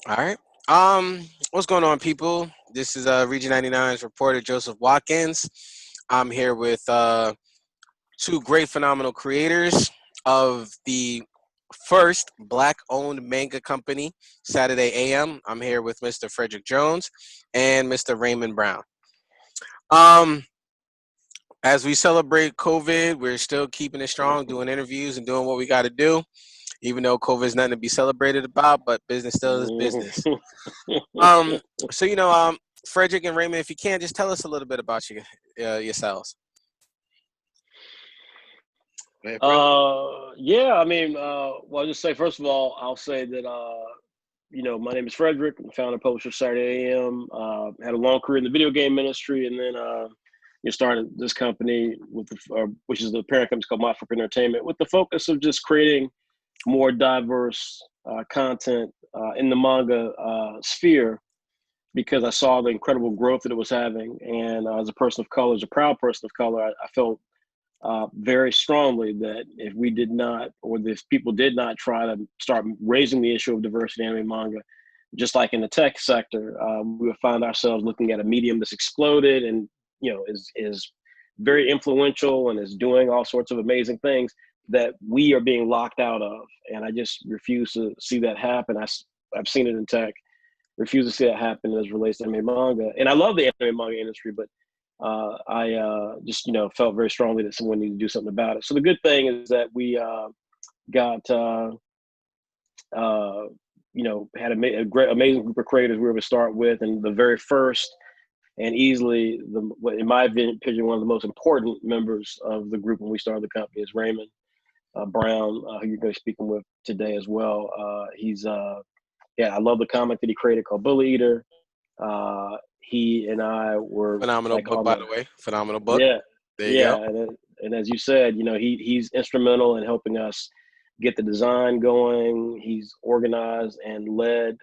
All right. What's going on, people? This is Region 99's reporter Joseph Watkins. I'm here with two great, phenomenal creators of the first Black-owned manga company, Saturday AM. I'm here with Mr. Frederick Jones and Mr. Raymond Brown. Um, as we celebrate COVID, we're still keeping it strong, doing interviews and doing what we got to do, even though COVID is nothing to be celebrated about, but business still is business. Mhm. Um, so Frederick and Raymond, if you can, just tell us a little bit about yourselves. Go ahead, Fred. Yeah, I mean, well, I'll just say, first of all, I'll say that, my name is Frederick. I'm founder and publisher of Saturday AM. Had a long career in the video game industry, and then you started this company which is the parent company called My Entertainment, with the focus of just creating more diverse content in the manga sphere, because I saw the incredible growth that it was having. And as a person of color, as a proud person of color, I felt very strongly that if we did not, or if people did not try to start raising the issue of diversity in anime manga, just like in the tech sector, we would find ourselves looking at a medium that's exploded and is very influential and is doing all sorts of amazing things that we are being locked out of. And I just refuse to see that happen. I've seen it in tech. Refuse to see that happen as relates to anime manga. And I love the anime manga industry, but I just felt very strongly that someone needed to do something about it. So the good thing is that we got had a great, amazing group of creators we were able to start with, and the very first and easily in my opinion, one of the most important members of the group when we started the company is Raymond Brown, who you're going to be speaking with today as well. He's I love the comic that he created called Bully Eater. He and I were Phenomenal like book, on by the the way. Phenomenal book. yeah, There you yeah, go. and as you said, he's instrumental in helping us get the design going. He's organized and led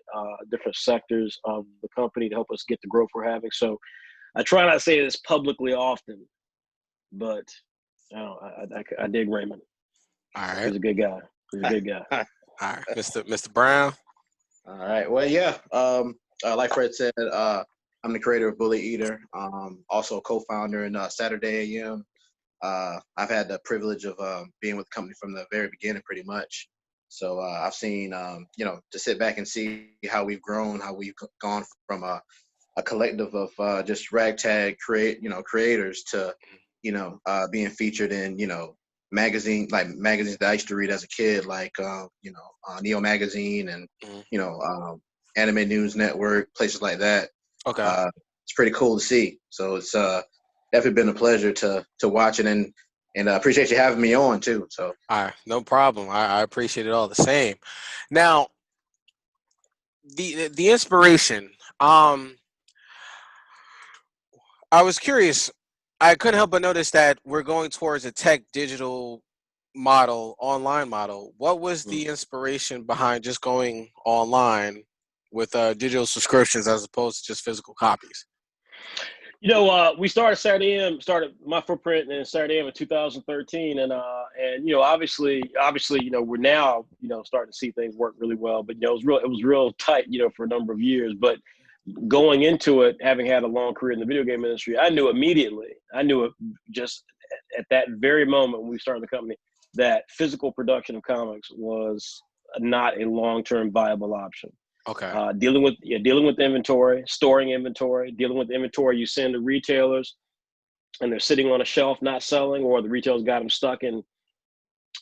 different sectors of the company to help us get the growth we're having. So I try not to say this publicly often, but I dig Raymond. All right. He's a good guy. He's a good guy. All right, Mr. Brown. All right. Well, yeah. Like Fred said, I'm the creator of Bully Eater. Also a co-founder in Saturday AM. I've had the privilege of being with the company from the very beginning, pretty much. So I've seen, to sit back and see how we've grown, how we've gone from a collective of just ragtag creators to, being featured in, magazines that I used to read as a kid, like, Neo Magazine and, Mhm. Anime News Network, places like that. Okay. It's pretty cool to see. So it's definitely been a pleasure to watch it, and appreciate you having me on too. So All right, no problem. I appreciate it all the same. Now, the inspiration. I was curious. I couldn't help but notice that we're going towards a tech digital model, online model. What was Mm. the inspiration behind just going online with digital subscriptions as opposed to just physical copies? We started my footprint in Saturday AM in 2013, and obviously, we're now, starting to see things work really well. But it was real tight, for a number of years. But going into it, having had a long career in the video game industry, I knew immediately. I knew it just at that very moment when we started the company that physical production of comics was not a long-term viable option. Okay. Dealing with inventory, storing inventory, dealing with inventory you send to retailers, and they're sitting on a shelf not selling, or the retailers got them stuck in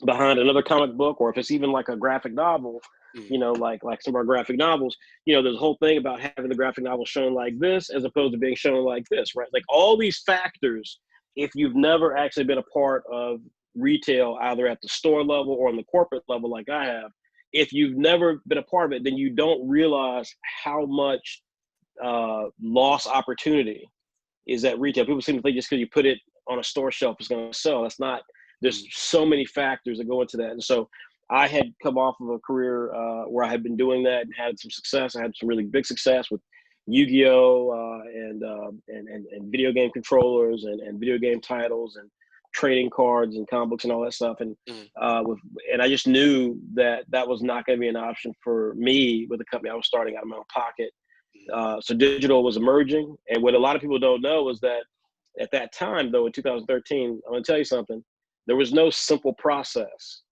behind another comic book, or if it's even like a graphic novel, Mhm. like some of our graphic novels, there's a whole thing about having the graphic novel shown like this as opposed to being shown like this, right? Like all these factors, if you've never actually been a part of retail, either at the store level or on the corporate level, like I have, if you've never been a part of it, then you don't realize how much lost opportunity is at retail. People seem to think just because you put it on a store shelf it's going to sell. That's not. There's Mhm. so many factors that go into that. And so I had come off of a career where I had been doing that and had some success. I had some really big success with Yu-Gi-Oh! And video game controllers and video game titles, and trading cards and comic books and all that stuff. And and I just knew that that was not going to be an option for me with the company I was starting out of my own pocket. So digital was emerging. And what a lot of people don't know is that at that time, though, in 2013, I'm going to tell you something, there was no simple process.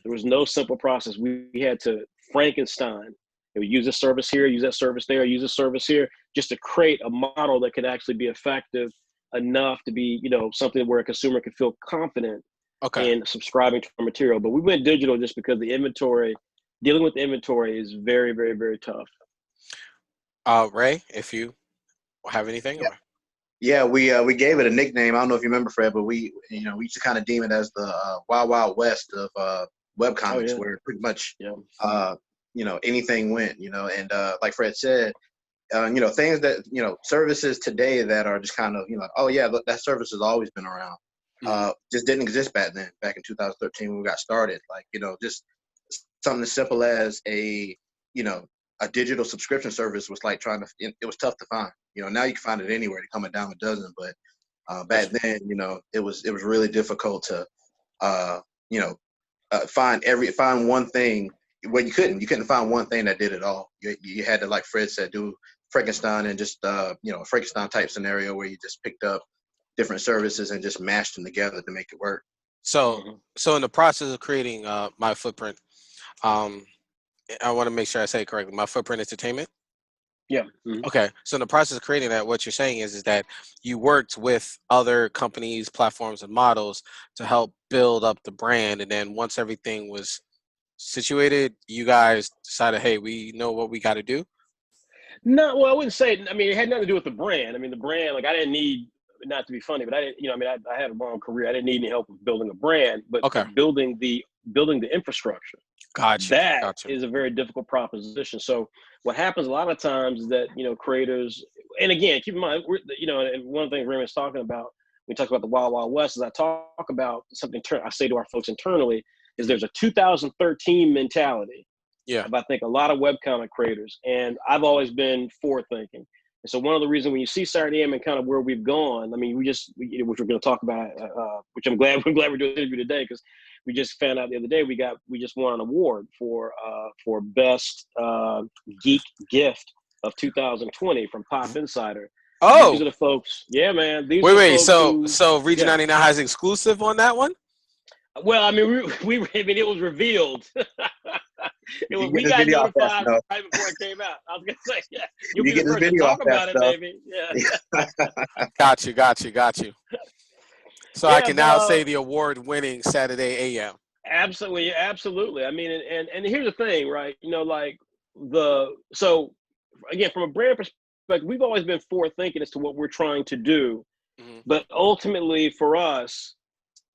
There was no simple process. We had to Frankenstein. We use this service here, use that service there, use this service here, just to create a model that could actually be effective enough to be, you know, something where a consumer could feel confident in subscribing to our material. But we went digital just because the inventory, dealing with the inventory is very, very, very tough. Ray, if you have anything? Yeah. Yeah, we gave it a nickname. I don't know if you remember, Fred, but we used to kind of deem it as the Wild Wild West of web comics, where pretty much anything went. And like Fred said, things that services today that are just kind of oh yeah, look, that service has always been around. Just didn't exist back then, back in 2013 when we got started. Like just something as simple as a digital subscription service was like it was tough to find. Now you can find it anywhere. They come a dime a dozen, but back then, it was really difficult to, find one thing. Well, you couldn't find one thing that did it all. You had to, like Fred said, do Frankenstein and just a Frankenstein type scenario where you just picked up different services and just mashed them together to make it work. So in the process of creating my footprint, I want to make sure I say it correctly. My Footprint Entertainment. Yeah. Okay. So in the process of creating that, what you're saying is that you worked with other companies, platforms, and models to help build up the brand, and then once everything was situated, you guys decided, hey, we know what we got to do. No, well, I wouldn't say. I mean, it had nothing to do with the brand. I mean, the brand, like, I didn't need, not to be funny, but I didn't, I had a long career. I didn't need any help with building a brand, but building the infrastructure. Gotcha. That is a very difficult proposition. So what happens a lot of times is that, creators, and again, keep in mind, and one of the things Raymond's talking about, when we talk about the Wild Wild West, is I talk about something I say to our folks internally, is there's a 2013 mentality. Yeah. I think a lot of webcomic creators, and I've always been forward thinking. And so one of the reasons when you see Saturday AM and kind of where we've gone, I mean, which we're going to talk about, which I'm glad we're doing the interview today, because we just found out the other day we just won an award for best geek gift of 2020 from Pop Insider. Oh, these are the folks. Yeah, man. Wait. So Region 99 has exclusive on that one? Well, I mean, it was revealed. We got notified right before it came out. I was gonna say, yeah, you'll be the first to talk about it, baby. Yeah. Got you. So I can now say the award-winning Saturday AM. Absolutely. I mean, and here's the thing, right? So again, from a brand perspective, we've always been forward thinking as to what we're trying to do, but ultimately for us,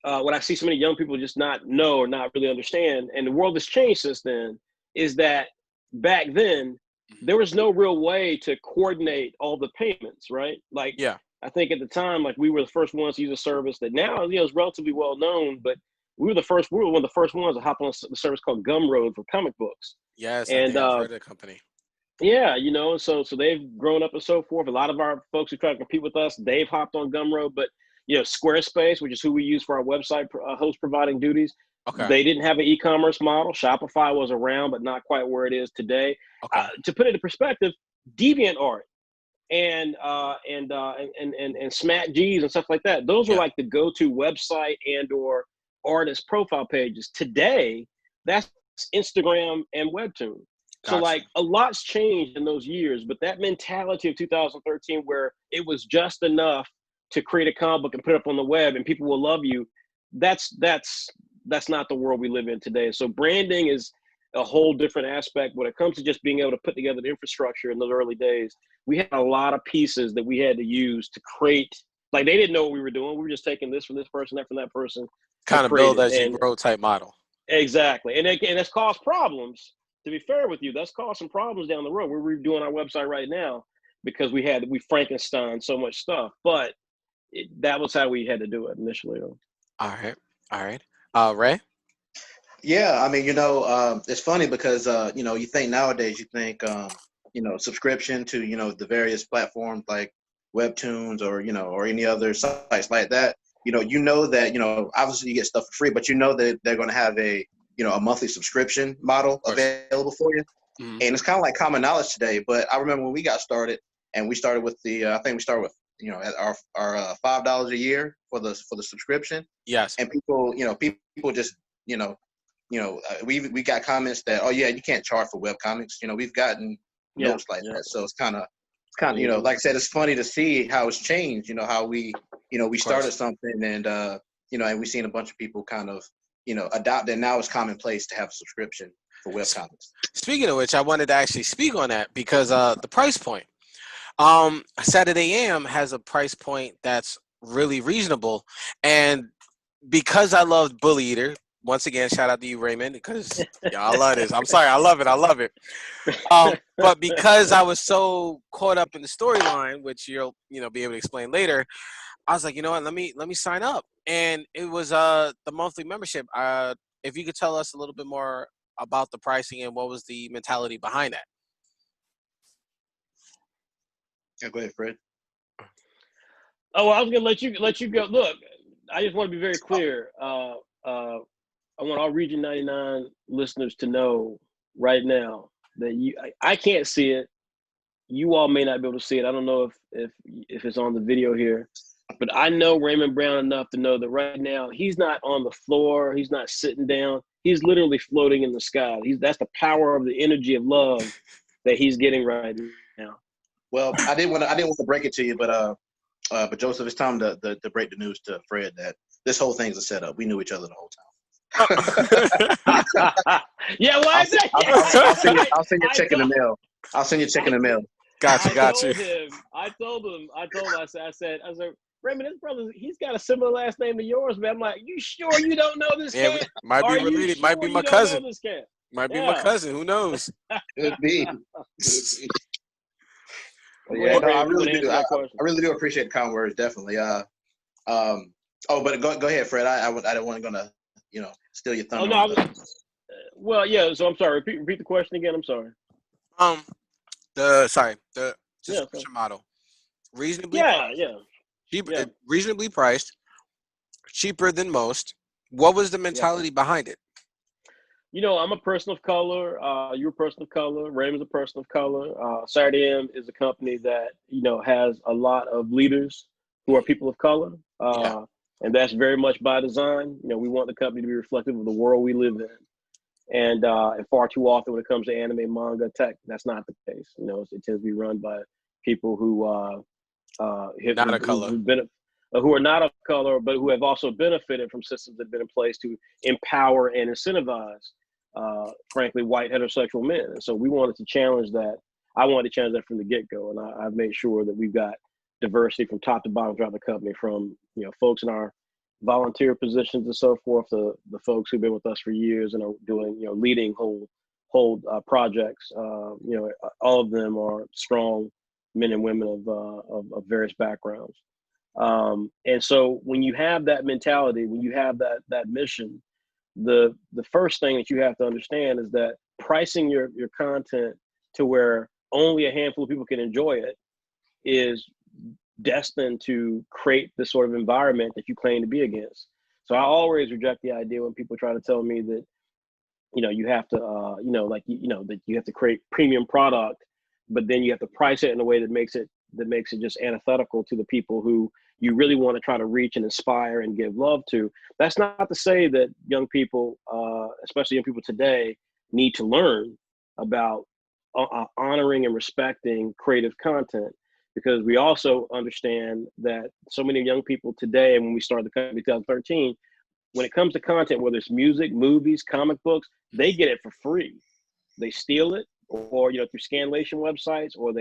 what I see so many young people just not know or not really understand, and the world has changed since then, is that back then there was no real way to coordinate all the payments, right? Like, I think at the time, like, we were the first ones to use a service that now is relatively well known, but we were one of the first ones to hop on a service called Gumroad for comic books. Yes, and I've heard of the company. Yeah, so they've grown up and so forth. A lot of our folks who try to compete with us, they've hopped on Gumroad, but Squarespace, which is who we use for our website host providing duties, they didn't have an e-commerce model. Shopify was around, but not quite where it is today. To put it in perspective, DeviantArt and SmackGs and stuff like that, those were like the go-to website and or artist profile pages. Today, that's Instagram and Webtoon. So like a lot's changed in those years, but that mentality of 2013 where it was just enough to create a comic book and put it up on the web and people will love you, that's not the world we live in today. So branding is a whole different aspect. When it comes to just being able to put together the infrastructure in those early days, we had a lot of pieces that we had to use to create. Like, they didn't know what we were doing. We were just taking this from this person, that from that person. Kind of build as you grow type model. Exactly. And that's caused problems. To be fair with you, that's caused some problems down the road. We're redoing our website right now because we Frankenstein so much stuff. But that was how we had to do it initially. All right. Ray? Yeah, I mean, it's funny because, you think nowadays, subscription to, the various platforms like Webtoons or any other sites like that, that obviously you get stuff for free, but that they're going to have a monthly subscription model available for you. Mm-hmm. And it's kind of like common knowledge today. But I remember when we got started, and we started with I think we started with at our $5 a year for the subscription. Yes. And people just we got comments that, oh yeah, you can't charge for webcomics. We've gotten notes like that. So it's kind of like I said, it's funny to see how it's changed. How we started something, and and we've seen a bunch of people kind of adopt it. Now it's commonplace to have a subscription for webcomics. Speaking of which, I wanted to actually speak on that because the price point. Saturday AM has a price point that's really reasonable, and because I loved Bully Eater, once again, shout out to you, Raymond, because I love this. I'm sorry, I love it. But because I was so caught up in the storyline, which you'll be able to explain later, I was like, you know what, let me sign up, and it was the monthly membership. If you could tell us a little bit more about the pricing and what was the mentality behind that. Yeah, go ahead, Fred. Oh, well, I was gonna let you go. Look, I just want to be very clear. I want all Region 99 listeners to know right now that I can't see it. You all may not be able to see it. I don't know if it's on the video here, but I know Raymond Brown enough to know that right now he's not on the floor. He's not sitting down. He's literally floating in the sky. That's the power of the energy of love that he's getting right now. Well, I didn't want to break it to you, but Joseph, it's time to break the news to Fred that this whole thing's a setup. We knew each other the whole time. Yeah, why is that? I'll send you a check in the mail. I'll send you a check in the mail. Got you. I told him. I said, Raymond, this brother, he's got a similar last name to yours, man. I'm like, you sure you don't know this cat? Might be related. Sure might be my cousin. This cat? Might be my cousin. Who knows? Could be. Yeah, no, I really do. I really do appreciate the kind words, definitely. But go ahead, Fred. I don't want to steal your thunder. Oh, no, well, yeah. So I'm sorry. Repeat the question again. I'm sorry. The subscription model, reasonably priced, cheap, reasonably priced, cheaper than most. What was the mentality behind it? I'm a person of color. You're a person of color. Raymond's a person of color. Saturday AM is a company that has a lot of leaders who are people of color, and that's very much by design. We want the company to be reflective of the world we live in. And far too often when it comes to anime, manga, tech, that's not the case. It tends to be run by people who are not of color, but who have also benefited from systems that have been in place to empower and incentivize, frankly, white heterosexual men. And so we wanted to challenge that. I wanted to challenge that from the get-go, and I've made sure that we've got diversity from top to bottom throughout the company, from folks in our volunteer positions and so forth, the folks who've been with us for years and are doing leading whole projects. All of them are strong men and women of various backgrounds. And so when you have that mentality, when you have that mission, the first thing that you have to understand is that pricing your content to where only a handful of people can enjoy it is destined to create the sort of environment that you claim to be against. So I always reject the idea when people try to tell me that, you have to, that you have to create premium product, but then you have to price it in a way that makes it just antithetical to the people who you really want to try to reach and inspire and give love to. That's not to say that young people, especially young people today, need to learn about honoring and respecting creative content, because we also understand that so many young people today, and when we started the company in 2013, when it comes to content, whether it's music, movies, comic books, they get it for free. They steal it, or through scanlation websites, or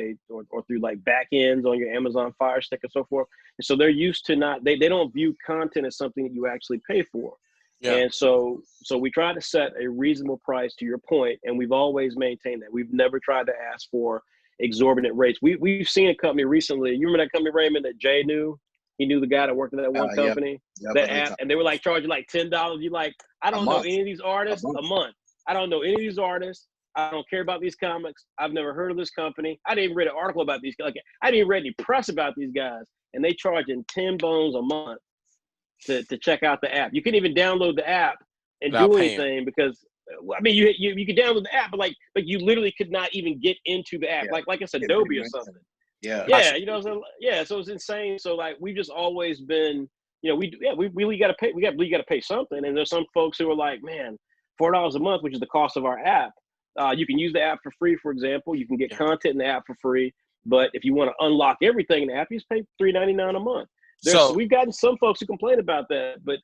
through like back ends on your Amazon Fire Stick and so forth. And so they're used to they don't view content as something that you actually pay for. Yeah. And so we try to set a reasonable price, to your point, and we've always maintained that. We've never tried to ask for exorbitant rates. We've seen a company recently. You remember that company, Raymond, that Jay knew? He knew the guy that worked at that one company. And they were like charging like $10. You like, I don't know any of these artists a month. I don't know any of these artists. I don't care about these comics. I've never heard of this company. I didn't even read an article about these. Like, I didn't even read any press about these guys. And they charging 10 bones a month to check out the app. You couldn't even download the app and Without do paying. anything because I mean you could download the app, but like you literally could not even get into the app, Yeah. like it's Yeah, Adobe or makes something. sense. Yeah. Yeah, you know, so yeah, so it's insane. So like we've just always been, you know, we really got to pay. We got to pay something. And there's some folks who are like, man, $4 a month, which is the cost of our app. You can use the app for free, for example. You can get Yeah. content in the app for free. But if you want to unlock everything in the app, you just pay $3.99 a month. So We've gotten some folks who complain about that, but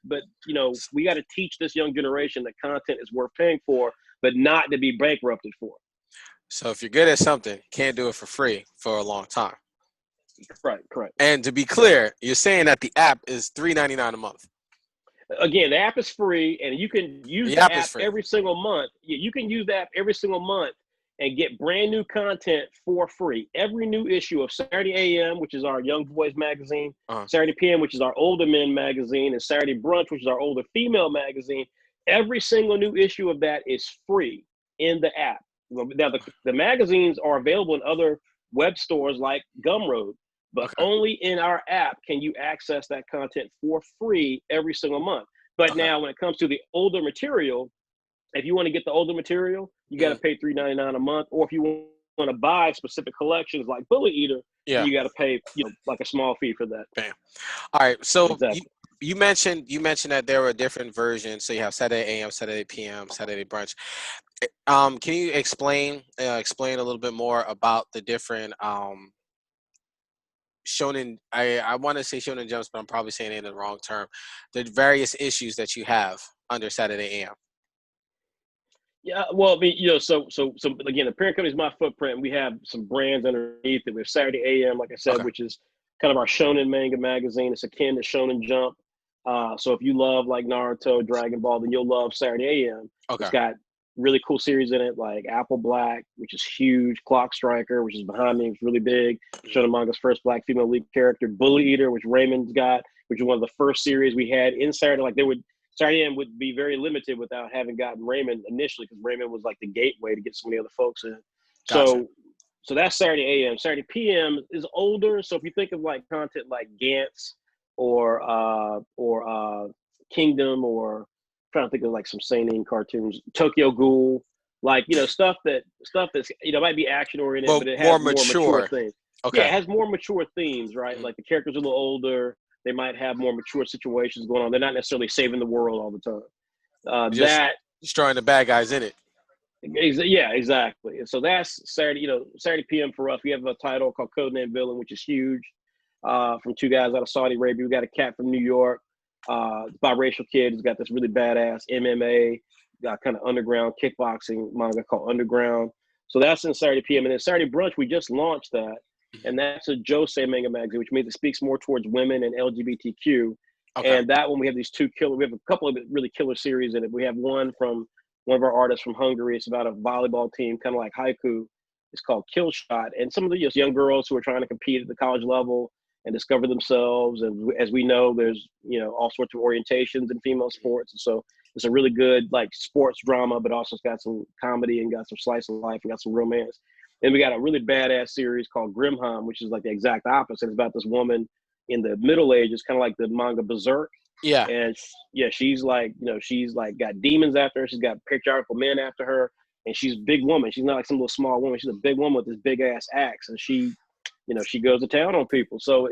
you know, we got to teach this young generation that content is worth paying for, but not to be bankrupted for. so if you're good at something, you can't do it for free for a long time. Right, correct. And to be clear, you're saying that the app is $3.99 a month. Again, the app is free, and you can use The the app is app free. every single month. You can use the app every single month and get brand new content for free. Every new issue of Saturday AM, which is our Young Boys magazine, Saturday PM, which is our Older Men magazine, and Saturday Brunch, which is our Older Female magazine. Every single new issue of that is free in the app. Now, the magazines are available in other web stores like Gumroad, but Okay. only in our app can you access that content for free every single month. But Okay. now when it comes to the older material, if you want to get the older material, you got to pay $3.99 a month. Or if you want to buy specific collections like Bully Eater, Yeah. you got to pay, you know, like a small fee for that. Bam. All right. So Exactly. you mentioned that there were different versions. So you have Saturday AM, Saturday PM, Saturday Brunch. Can you explain a little bit more about the different shonen? I want to say shonen jumps, but I'm probably saying it in the wrong term. The various issues that you have under Saturday AM. Yeah, well, I mean, you know, so again, the parent company is My Footprint. We have some brands underneath it. We have Saturday AM, like I said, Okay. which is kind of our shonen manga magazine. It's akin to Shonen Jump. So if you love like Naruto, Dragon Ball, then you'll love Saturday AM. Okay. It's got really cool series in it, like Apple Black, which is huge, Clock Striker, which is behind me, it's really big. Shonen manga's first black female lead character, Bully Eater, which Raymond's got, which is one of the first series we had in Saturday. Like Saturday AM would be very limited without having gotten Raymond initially, because Raymond was like the gateway to get so many other folks in. Gotcha. So that's Saturday AM. Saturday PM is older. So if you think of like content like Gantz or Kingdom, or I'm trying to think of like some seinen cartoons, Tokyo Ghoul, like, you know, stuff that's, you know, might be action oriented, but it has more mature themes. Okay. Yeah, it has more mature themes, right? Like the characters are a little older. They might have more mature situations going on. They're not necessarily saving the world all the time. Just destroying the bad guys in it. Yeah, exactly. And so that's Saturday, you know, Saturday PM for us. We have a title called Codename Villain, which is huge, from two guys out of Saudi Arabia. We got a cat from New York, biracial kid who's got this really badass MMA, kind of underground kickboxing manga called Underground. So that's in Saturday PM. And then Saturday Brunch, we just launched that. And that's a Josei manga magazine, which means it speaks more towards women and LGBTQ. Okay. And that one, we have these we have a couple of really killer series in it. We have one from one of our artists from Hungary. It's about a volleyball team, kind of like Haiku. It's called Kill Shot. And some of the young girls who are trying to compete at the college level and discover themselves. And as we know, there's, you know, all sorts of orientations in female sports. And so it's a really good like sports drama, but also it's got some comedy and got some slice of life and got some romance. And we got a really badass series called Grimheim, which is like the exact opposite. It's about this woman in the Middle Ages, kind of like the manga Berserk. Yeah. And yeah, she's like, you know, she's like got demons after her. She's got patriarchal men after her. And she's a big woman. She's not like some little small woman. She's a big woman with this big ass axe. And she, you know, she goes to town on people. So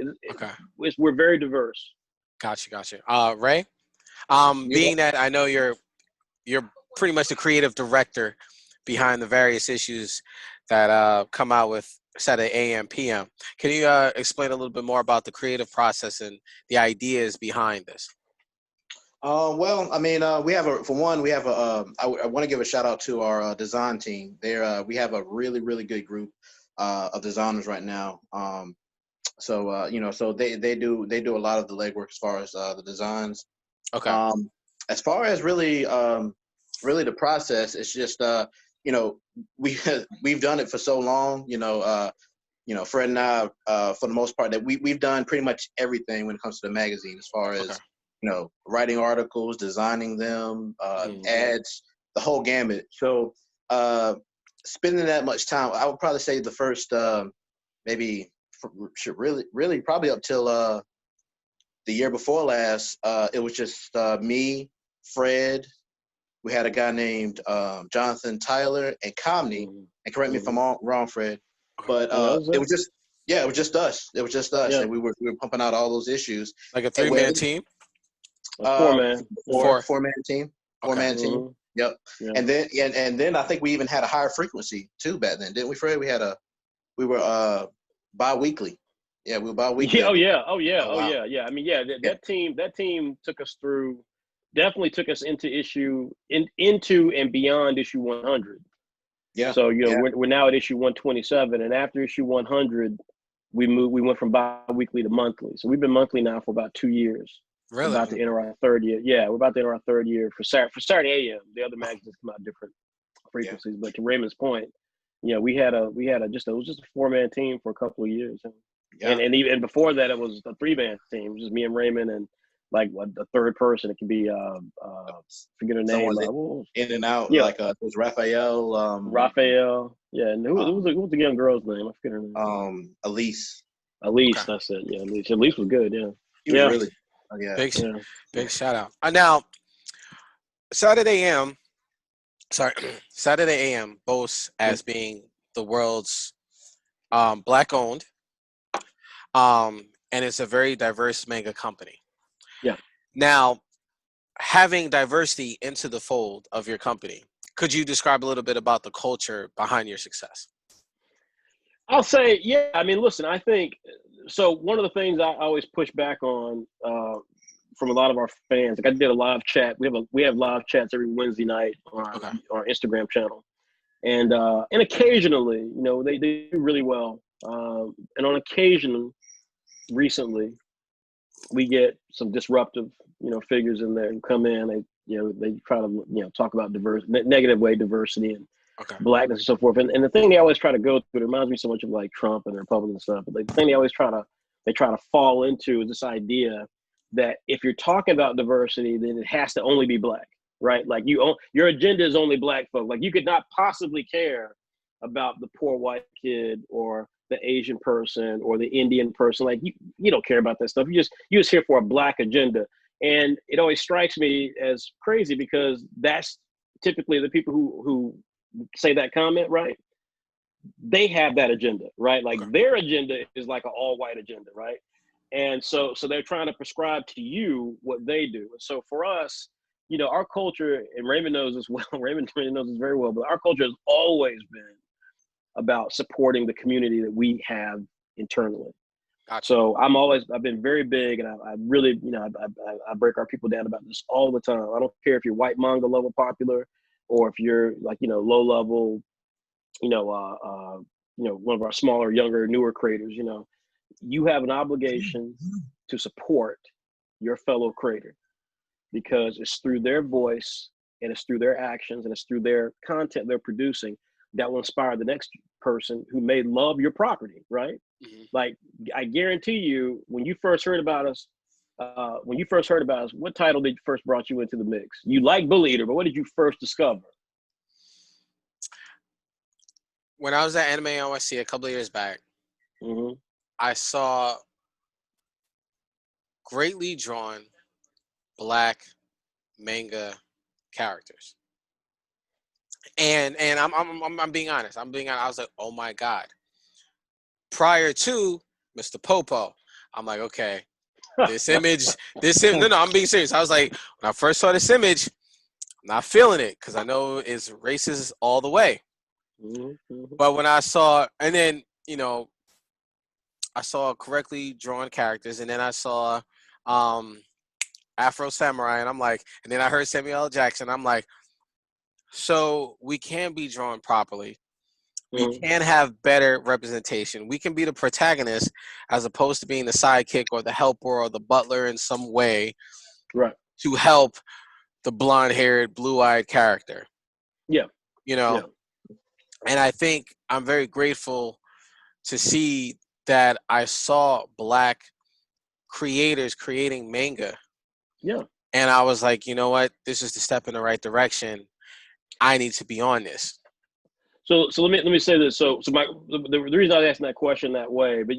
we're very diverse. Gotcha. Ray, being that I know you're pretty much the creative director behind the various issues that come out with Saturday AM PM. Can you explain a little bit more about the creative process and the ideas behind this? Well, I mean, I want to give a shout out to our design team. We have a really, really good group of designers right now. You know, so they do a lot of the legwork as far as the designs. Okay. As far as really the process, it's just you know, we've done it for so long. You know, Fred and I, for the most part, that we've done pretty much everything when it comes to the magazine, as far as you know, writing articles, designing them, ads, the whole gamut. So spending that much time, I would probably say the first maybe really probably up till the year before last, it was just me, Fred. We had a guy named Jonathan Tyler and Comney. And correct me if I'm wrong, Fred, but it was just it was just us. It was just us, and we were pumping out all those issues. Like a 3-man team. Four-man. Four-man team. Four-man team. Yep. Yeah. And then I think we even had a higher frequency too back then, didn't we, Fred? We were bi-weekly. Yeah, we were bi-weekly. Yeah. I mean, that team took us through, definitely took us into into and beyond issue 100. Yeah. So we're now at issue 127, and after issue 100, we went from bi-weekly to monthly. So we've been monthly now for about 2 years. Really? We're about to enter our third year. Yeah, we're about to enter our third year for Saturday AM. The other magazines come out different frequencies, but to Raymond's point, we had a just a 4-man team for a couple of years, and even before that, it was a 3-man team. It was just me and Raymond and like the third person. It could be forget her name. In and out. Yeah, like it was Raphael. Raphael. Yeah, and who was the young girl's name? I forget her name. Elise. Elise, okay. That's it. Yeah, Elise. Elise was good. Yeah. He was really. Big shout out. Now, Saturday AM boasts as being the world's black owned, and it's a very diverse manga company. Yeah. Now, having diversity into the fold of your company, could you describe a little bit about the culture behind your success? I'll say, yeah. I mean, listen, I think so. One of the things I always push back on from a lot of our fans, like I did a live chat. We have live chats every Wednesday night on our Instagram channel, and occasionally, they do really well. And on occasion, recently, we get some disruptive, figures in there who come in. They try to talk about negative way diversity and blackness and so forth. And the thing they always try to go through, it reminds me so much of like Trump and the Republican stuff. But the thing they always try to fall into is this idea that if you're talking about diversity, then it has to only be black, right? Like your agenda is only black folk. Like you could not possibly care about the poor white kid or the Asian person or the Indian person. Like you don't care about that stuff. You just here for a black agenda. And it always strikes me as crazy because that's typically the people who say that comment, right? They have that agenda, right? Like their agenda is like an all white agenda, right? And so they're trying to prescribe to you what they do. So for us, our culture, and Raymond knows this well, Raymond knows this very well, but our culture has always been about supporting the community that we have internally. Gotcha. So I've been very big, and I really, I break our people down about this all the time. I don't care if you're white manga level popular, or if you're like, low level, one of our smaller, younger, newer creators, you have an obligation to support your fellow creator because it's through their voice and it's through their actions and it's through their content they're producing that will inspire the next person who may love your property, right? Mm-hmm. Like I guarantee you, when you first heard about us, what title did first brought you into the mix? You like Bully Eater, but what did you first discover? When I was at Anime NYC a couple of years back, I saw greatly drawn black manga characters. And I'm being honest. I was like, oh my God. Prior to Mr. Popo, I'm like, okay, this image, no, I'm being serious. I was like, when I first saw this image, I'm not feeling it because I know it's racist all the way. But when I saw, and then, I saw correctly drawn characters, and then I saw Afro Samurai, and I'm like, and then I heard Samuel L. Jackson. I'm like, so we can be drawn properly. We can have better representation. We can be the protagonist as opposed to being the sidekick or the helper or the butler in some way, right? To help the blonde-haired, blue-eyed character. Yeah. Yeah. And I think I'm very grateful to see that I saw black creators creating manga. Yeah. And I was like, you know what? This is the step in the right direction. I need to be on this. So let me say this. So the reason I was asking that question that way, but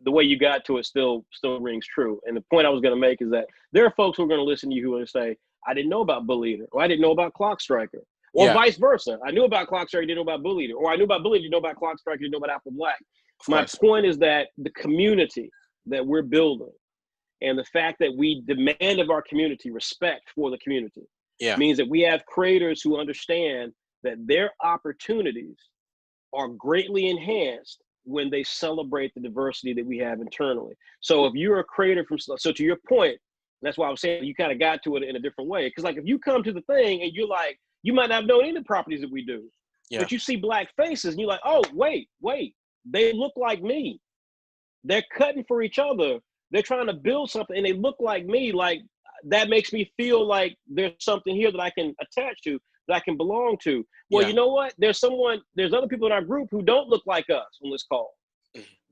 the way you got to it still rings true. And the point I was going to make is that there are folks who are going to listen to you who are going to say, I didn't know about Bully Eater, or I didn't know about Clock Striker, or vice versa. I knew about Clock Striker, didn't know about Bully Eater, or I knew about Bully Eater, didn't know about Clock Striker, didn't know about Apple Black. My point is that the community that we're building and the fact that we demand of our community respect for the community means that we have creators who understand that their opportunities are greatly enhanced when they celebrate the diversity that we have internally. So if you're a creator so to your point, that's why I was saying you kind of got to it in a different way. Because like if you come to the thing and you're like, you might not have known any of the properties that we do, but you see black faces and you're like, oh, wait, they look like me. They're cutting for each other. They're trying to build something and they look like me. Like that makes me feel like there's something here that I can attach to, that I can belong to. Well, you know what? There's other people in our group who don't look like us on this call.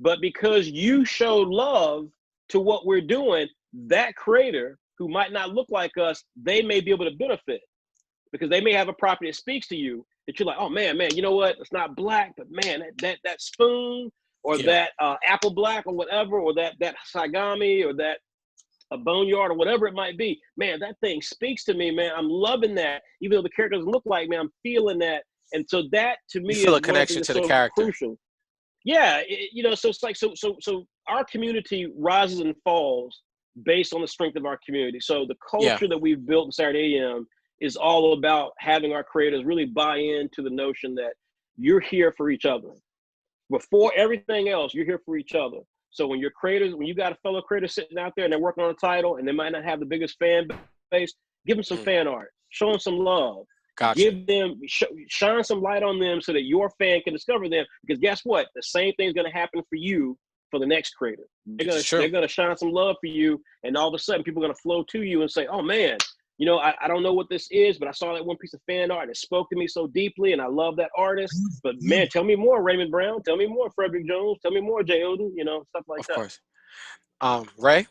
But because you showed love to what we're doing, that creator who might not look like us, they may be able to benefit because they may have a property that speaks to you that you're like, oh man, you know what? It's not black, but man, that spoon or that apple black or whatever, or that Saigami or that a boneyard or whatever it might be, man, that thing speaks to me, man. I'm loving that. Even though the character doesn't look like me, I'm feeling that. And so that to me you feel is a connection to the so character. Crucial. Yeah, so it's like so our community rises and falls based on the strength of our community. So the culture that we've built in Saturday AM is all about having our creators really buy into the notion that you're here for each other. Before everything else, you're here for each other. So when you got a fellow creator sitting out there and they're working on a title and they might not have the biggest fan base, give them some fan art, show them some love, give them, shine some light on them so that your fan can discover them. Because guess what? The same thing's going to happen for you for the next creator. They're going to shine some love for you. And all of a sudden people are going to flow to you and say, oh man, you know, I don't know what this is, but I saw that one piece of fan art and it spoke to me so deeply and I love that artist. But man, tell me more, Raymond Brown. Tell me more, Frederick Jones. Tell me more, Jay Oden, you know, stuff like that. Of course. Ray?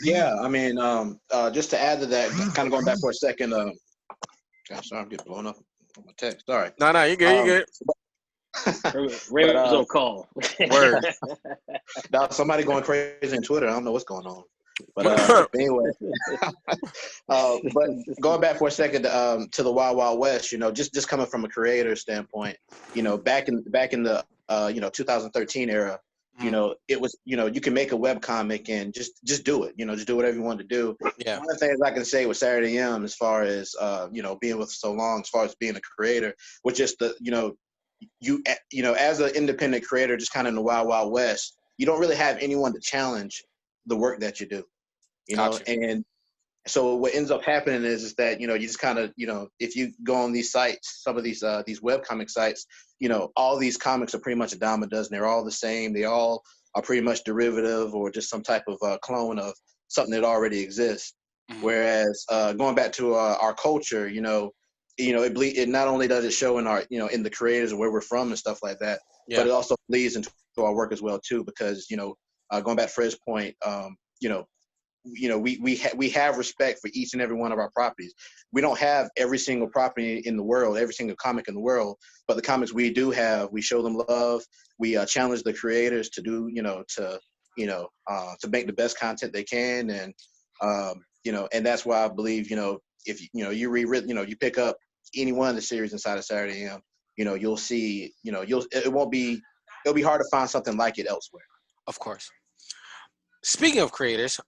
Yeah, I mean, just to add to that, kind of going back for a second, gosh, sorry, I'm getting blown up on my text. Sorry. No, you're good, Raymond was on call. Word. Now somebody going crazy on Twitter. I don't know what's going on. But anyway, but going back for a second to the Wild Wild West, you know, just coming from a creator standpoint, you know, back in the 2013 era, you know, it was, you know, you can make a web comic and just do it, you know, just do whatever you want to do. Yeah. One of the things I can say with Saturday AM, as far as you know, being with so long, as far as being a creator, was just the, you know, as an independent creator, just kind of in the Wild Wild West, you don't really have anyone to challenge the work that you do, you know. And so what ends up happening is that, you know, you just kind of, you know, if you go on these sites, some of these webcomic sites, you know, all these comics are pretty much a dime a dozen. They're all the same. They all are pretty much derivative or just some type of clone of something that already exists. Whereas going back to our culture, you know, it not only does it show in our, you know, in the creators and where we're from and stuff like that, but it also bleeds into our work as well too, because, you know, going back to Fred's point, you know, we have respect for each and every one of our properties. We don't have every single property in the world, every single comic in the world, but the comics we do have, we show them love. We challenge the creators to do, to make the best content they can, and and that's why I believe, if you read, you pick up any one of the series inside of Saturday AM, you'll see, it'll be hard to find something like it elsewhere. Of course. Speaking of creators,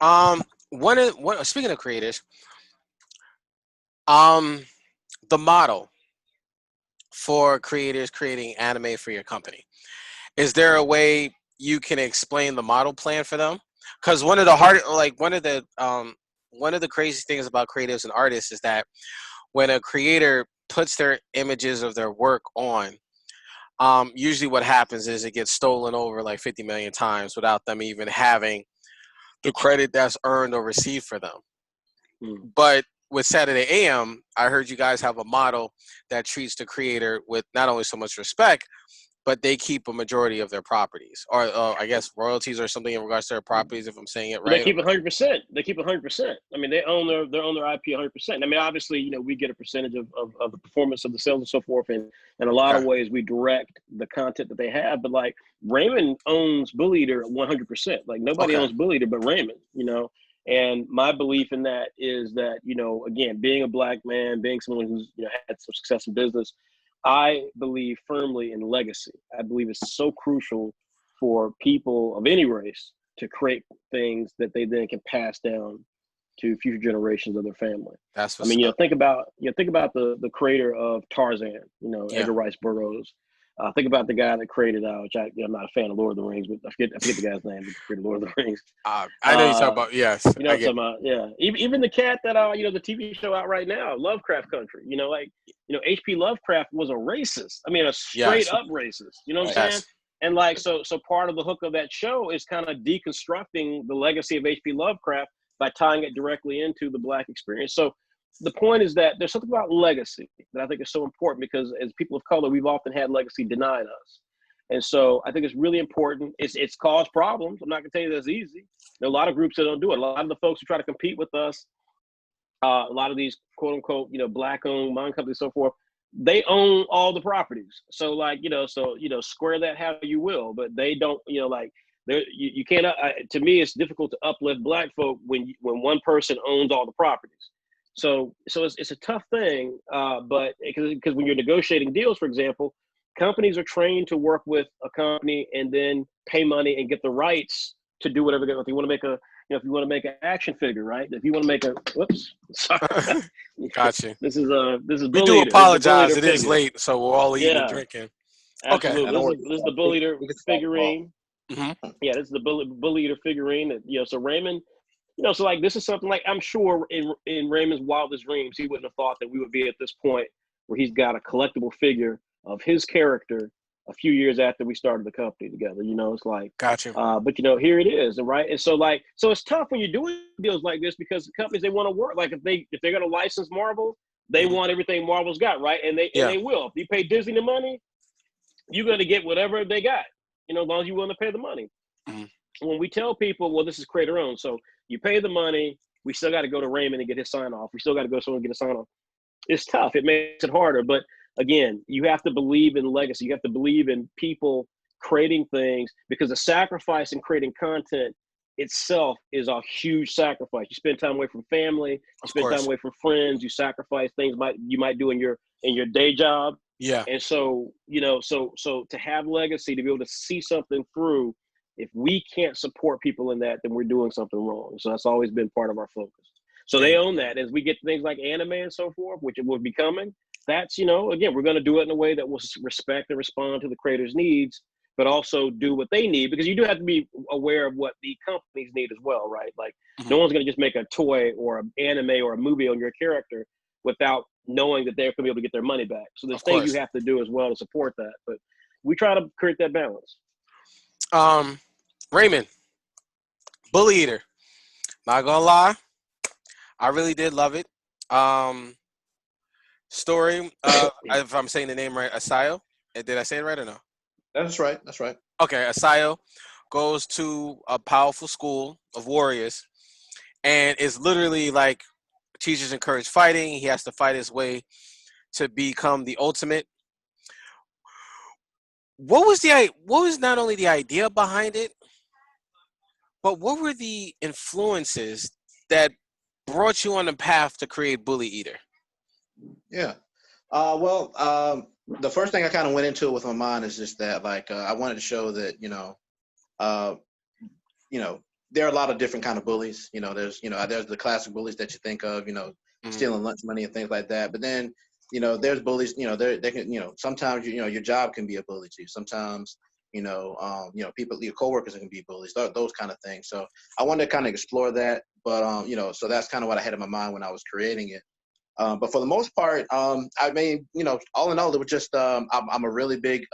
speaking of creators, the model for creators creating anime for your company, is there a way you can explain the model plan for them? Because one of the crazy things about creatives and artists is that when a creator puts their images of their work on, usually what happens is it gets stolen over like 50 million times without them even having the credit that's earned or received for them. But with Saturday AM, I heard you guys have a model that treats the creator with not only so much respect, but they keep a majority of their properties, or I guess royalties or something in regards to their properties, if I'm saying it right. They keep 100%. They keep 100%. I mean, they own their IP 100%. I mean, obviously, you know, we get a percentage of the performance of the sales and so forth, and in a lot of ways, we direct the content that they have. But like Raymond owns Bully Eater 100%. Like nobody owns Bully Eater but Raymond. You know, and my belief in that is that, you know, again, being a Black man, being someone who's, you know, had some success in business, I believe firmly in legacy. I believe it's so crucial for people of any race to create things that they then can pass down to future generations of their family. That's I mean, think about the creator of Tarzan, you know, Edgar Rice Burroughs. Think about the guy that created, which I'm not a fan of Lord of the Rings, but I forget the guy's name that created Lord of the Rings. I know you're talking about, yes. You know what I'm talking about, yeah. Even the cat that, you know, the TV show out right now, Lovecraft Country, you know, like, you know, H.P. Lovecraft was a racist. I mean, a straight up racist, you know what I'm saying? And like, so part of the hook of that show is kind of deconstructing the legacy of H.P. Lovecraft by tying it directly into the Black experience. So the point is that there's something about legacy that I think is so important, because as people of color, we've often had legacy denied us. And so I think it's really important. It's caused problems. I'm not gonna tell you that's easy. There are a lot of groups that don't do it. A lot of the folks who try to compete with us, a lot of these quote unquote, you know, Black owned manga companies and so forth, they own all the properties. So like, you know, square that how you will, but they don't, you know, like you can't, to me, it's difficult to uplift Black folk when one person owns all the properties. So it's a tough thing, but because when you're negotiating deals, for example, companies are trained to work with a company and then pay money and get the rights to do whatever they want. If you want to make if you want to make an action figure, right? If you want to make sorry. Gotcha. This is we do apologize. It is late, so we're all eating and drinking. Absolutely. Okay. This is the Bully Eater figurine. Mm-hmm. Yeah, this is the Bully Eater figurine. That, you know, so Raymond, you know, so like this is something like, I'm sure in Raymond's wildest dreams, he wouldn't have thought that we would be at this point where he's got a collectible figure of his character a few years after we started the company together. You know, it's like, gotcha. But you know, here it is, right? And so it's tough when you're doing deals like this, because the companies, they want to work. Like if they're going to license Marvel, they want everything Marvel's got, right? And they will. If you pay Disney the money, you're going to get whatever they got, you know, as long as you're willing to pay the money. When we tell people, well, this is creator owned, so you pay the money, we still got to go to Raymond and get his sign off. We still got to go to someone and get a sign off. It's tough. It makes it harder. But again, you have to believe in legacy. You have to believe in people creating things, because the sacrifice in creating content itself is a huge sacrifice. You spend time away from family, you spend time away from friends, you sacrifice things you might do in your day job. Yeah. And so, you know, so to have legacy, to be able to see something through, if we can't support people in that, then we're doing something wrong. So that's always been part of our focus. So they own that. As we get to things like anime and so forth, which it will be coming, that's, you know, again, we're going to do it in a way that will respect and respond to the creator's needs, but also do what they need, because you do have to be aware of what the companies need as well, right? Like no one's going to just make a toy or an anime or a movie on your character without knowing that they're going to be able to get their money back. So there's things you have to do as well to support that. But we try to create that balance. Raymond, Bully Eater. Not gonna lie, I really did love it. Story, if I'm saying the name right, Asayo. Did I say it right or no? That's right. That's right. Okay, Asayo goes to a powerful school of warriors, and it's literally like teachers encourage fighting. He has to fight his way to become the ultimate. What was not only the idea behind it, but what were the influences that brought you on the path to create Bully Eater? Yeah. The first thing I kind of went into with my mind is just that, like, I wanted to show that, there are a lot of different kind of bullies. You know, there's the classic bullies that you think of, stealing lunch money and things like that. But then, there's bullies, they can, sometimes, your job can be a bully to you. Sometimes, people, your coworkers can be bullies, those kind of things. So I wanted to kind of explore that, but, so that's kind of what I had in my mind when I was creating it. But for the most part, I mean, all in all, it was just, I'm a really big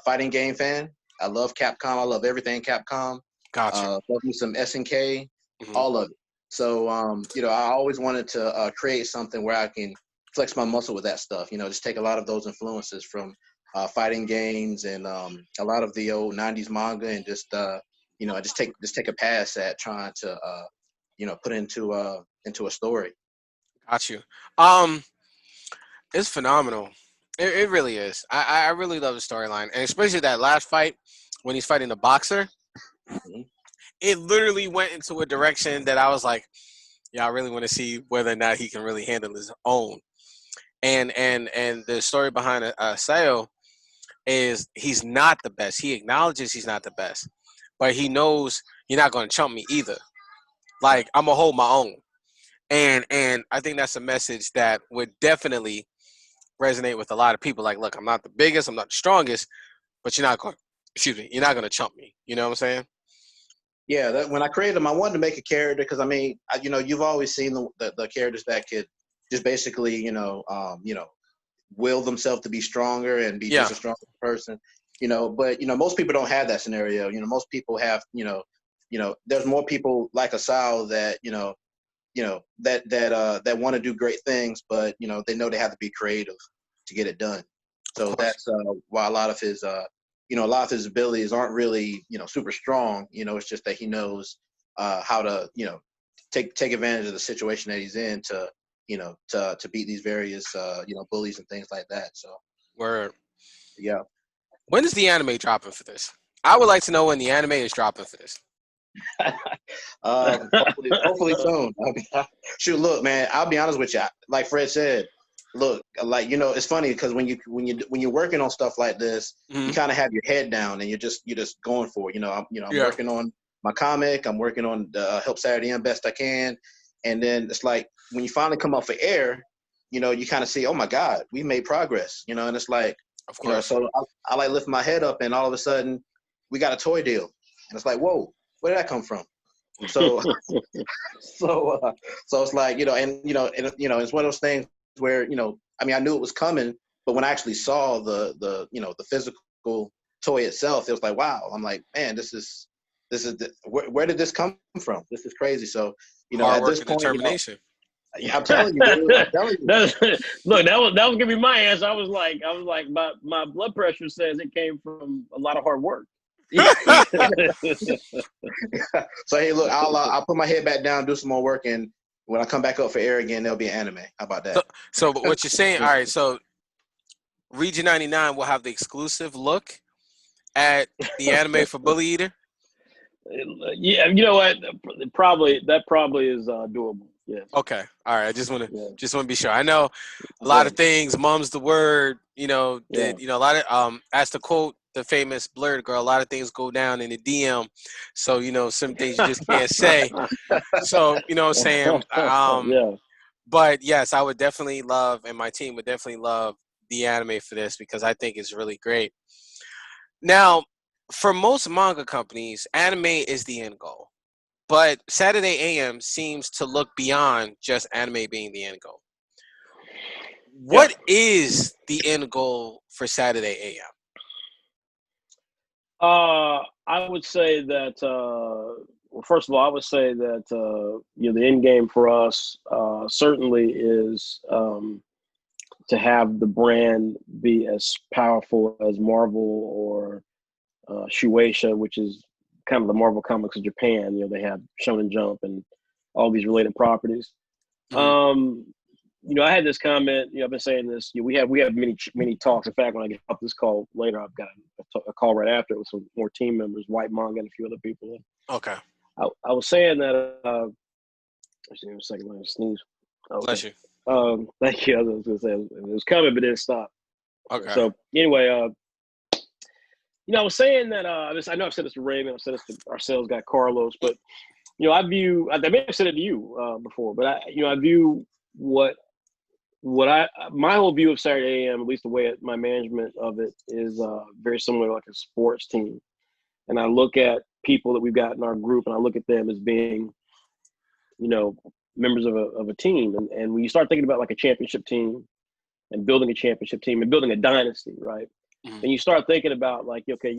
fighting game fan. I love Capcom. I love everything Capcom. Gotcha. Love me some SNK, all of it. So, I always wanted to create something where I can flex my muscle with that stuff. Just take a lot of those influences from fighting games and a lot of the old '90s manga, and just just take a pass at trying to put into a story. Got you. It's phenomenal. It really is. I really love the storyline, and especially that last fight when he's fighting the boxer. Mhm. It literally went into a direction that I was like, yeah, I really want to see whether or not he can really handle his own. And the story behind Sayo is he's not the best. He acknowledges he's not the best, but he knows you're not going to chump me either. Like, I'm gonna hold my own. And I think that's a message that would definitely resonate with a lot of people. Like, look, I'm not the biggest, I'm not the strongest, but you're not going. Excuse me, you're not going to chump me. You know what I'm saying? Yeah, that when I created him, I wanted to make a character because I mean, you've always seen the characters that could just basically, will themselves to be stronger and be Yeah, just a stronger person. But most people don't have that scenario. Most people have, there's more people like Asao that that want to do great things, but they know they have to be creative to get it done. of So course. that's why a lot of his abilities aren't really super strong. It's just that he knows how to take advantage of the situation that he's in to to beat these various bullies and things like that. So Word. yeah. When is the anime dropping for this? I would like to know when the anime is dropping for this. Hopefully soon. Shoot, look, man. I'll be honest with you. Like Fred said, look, like it's funny because when you're working on stuff like this, you Mhm. kind of have your head down and you're just going for it. I'm Yeah, working on my comic. I'm working on the Help Saturday end best I can, and then it's like when you finally come up for air, you kind of see, oh my God, we made progress. And it's like, of course. so I like lift my head up, and all of a sudden, we got a toy deal, and it's like, whoa, where did that come from? So so it's like it's one of those things where I mean I knew it was coming, but when I actually saw the physical toy itself, it was like wow. I'm like, man, where did this come from? This is crazy. So Hard at work this and point, determination. I'm telling you, dude, I'm telling you. Look, that was gonna be my answer. I was like, my blood pressure says it came from a lot of hard work. So hey, look, I'll put my head back down, do some more work, and when I come back up for air again, there'll be an anime. How about So, that? so what you're saying? All right. So Region 99 will have the exclusive look at the anime for Bully Eater. Yeah, you know what? That probably is doable. Yeah, Okay. All right. I just want yeah, to be sure. I know a lot yeah, of things. Mum's the word. yeah. That a lot of as to quote the famous Blurred girl, a lot of things go down in the DM. So some things you just can't say. So what I'm saying. Yeah. But yes, I would definitely love, and my team would definitely love the anime for this because I think it's really great. Now, for most manga companies, anime is the end goal. But Saturday AM seems to look beyond just anime being the end goal. Yeah. What is the end goal for Saturday AM? I would say that. Well, first of all, I would say that the end game for us certainly is to have the brand be as powerful as Marvel or Shueisha, which is kind of the Marvel comics of Japan. They have Shonen Jump and all these related properties. Mhm. I had this comment. I've been saying this. We have many talks. In fact, when I get off this call later, I've got a call right after it with some more team members, White Manga, and a few other people. Okay. I was saying that. Actually, give me a second. Let me sneeze. Okay. Bless you. Thank you. I was going to say it was coming, but it didn't stop. Okay. So anyway, I was saying that. I know I've said this to Raymond. I've said this to our sales guy Carlos, but I may have said it to you before, but I view my whole view of Saturday AM, at least the way my management of it is very similar to like a sports team. And I look at people that we've got in our group, and I look at them as being, members of a team. And when you start thinking about like a championship team and building a championship team and building a dynasty, right? Mhm. And you start thinking about like, okay,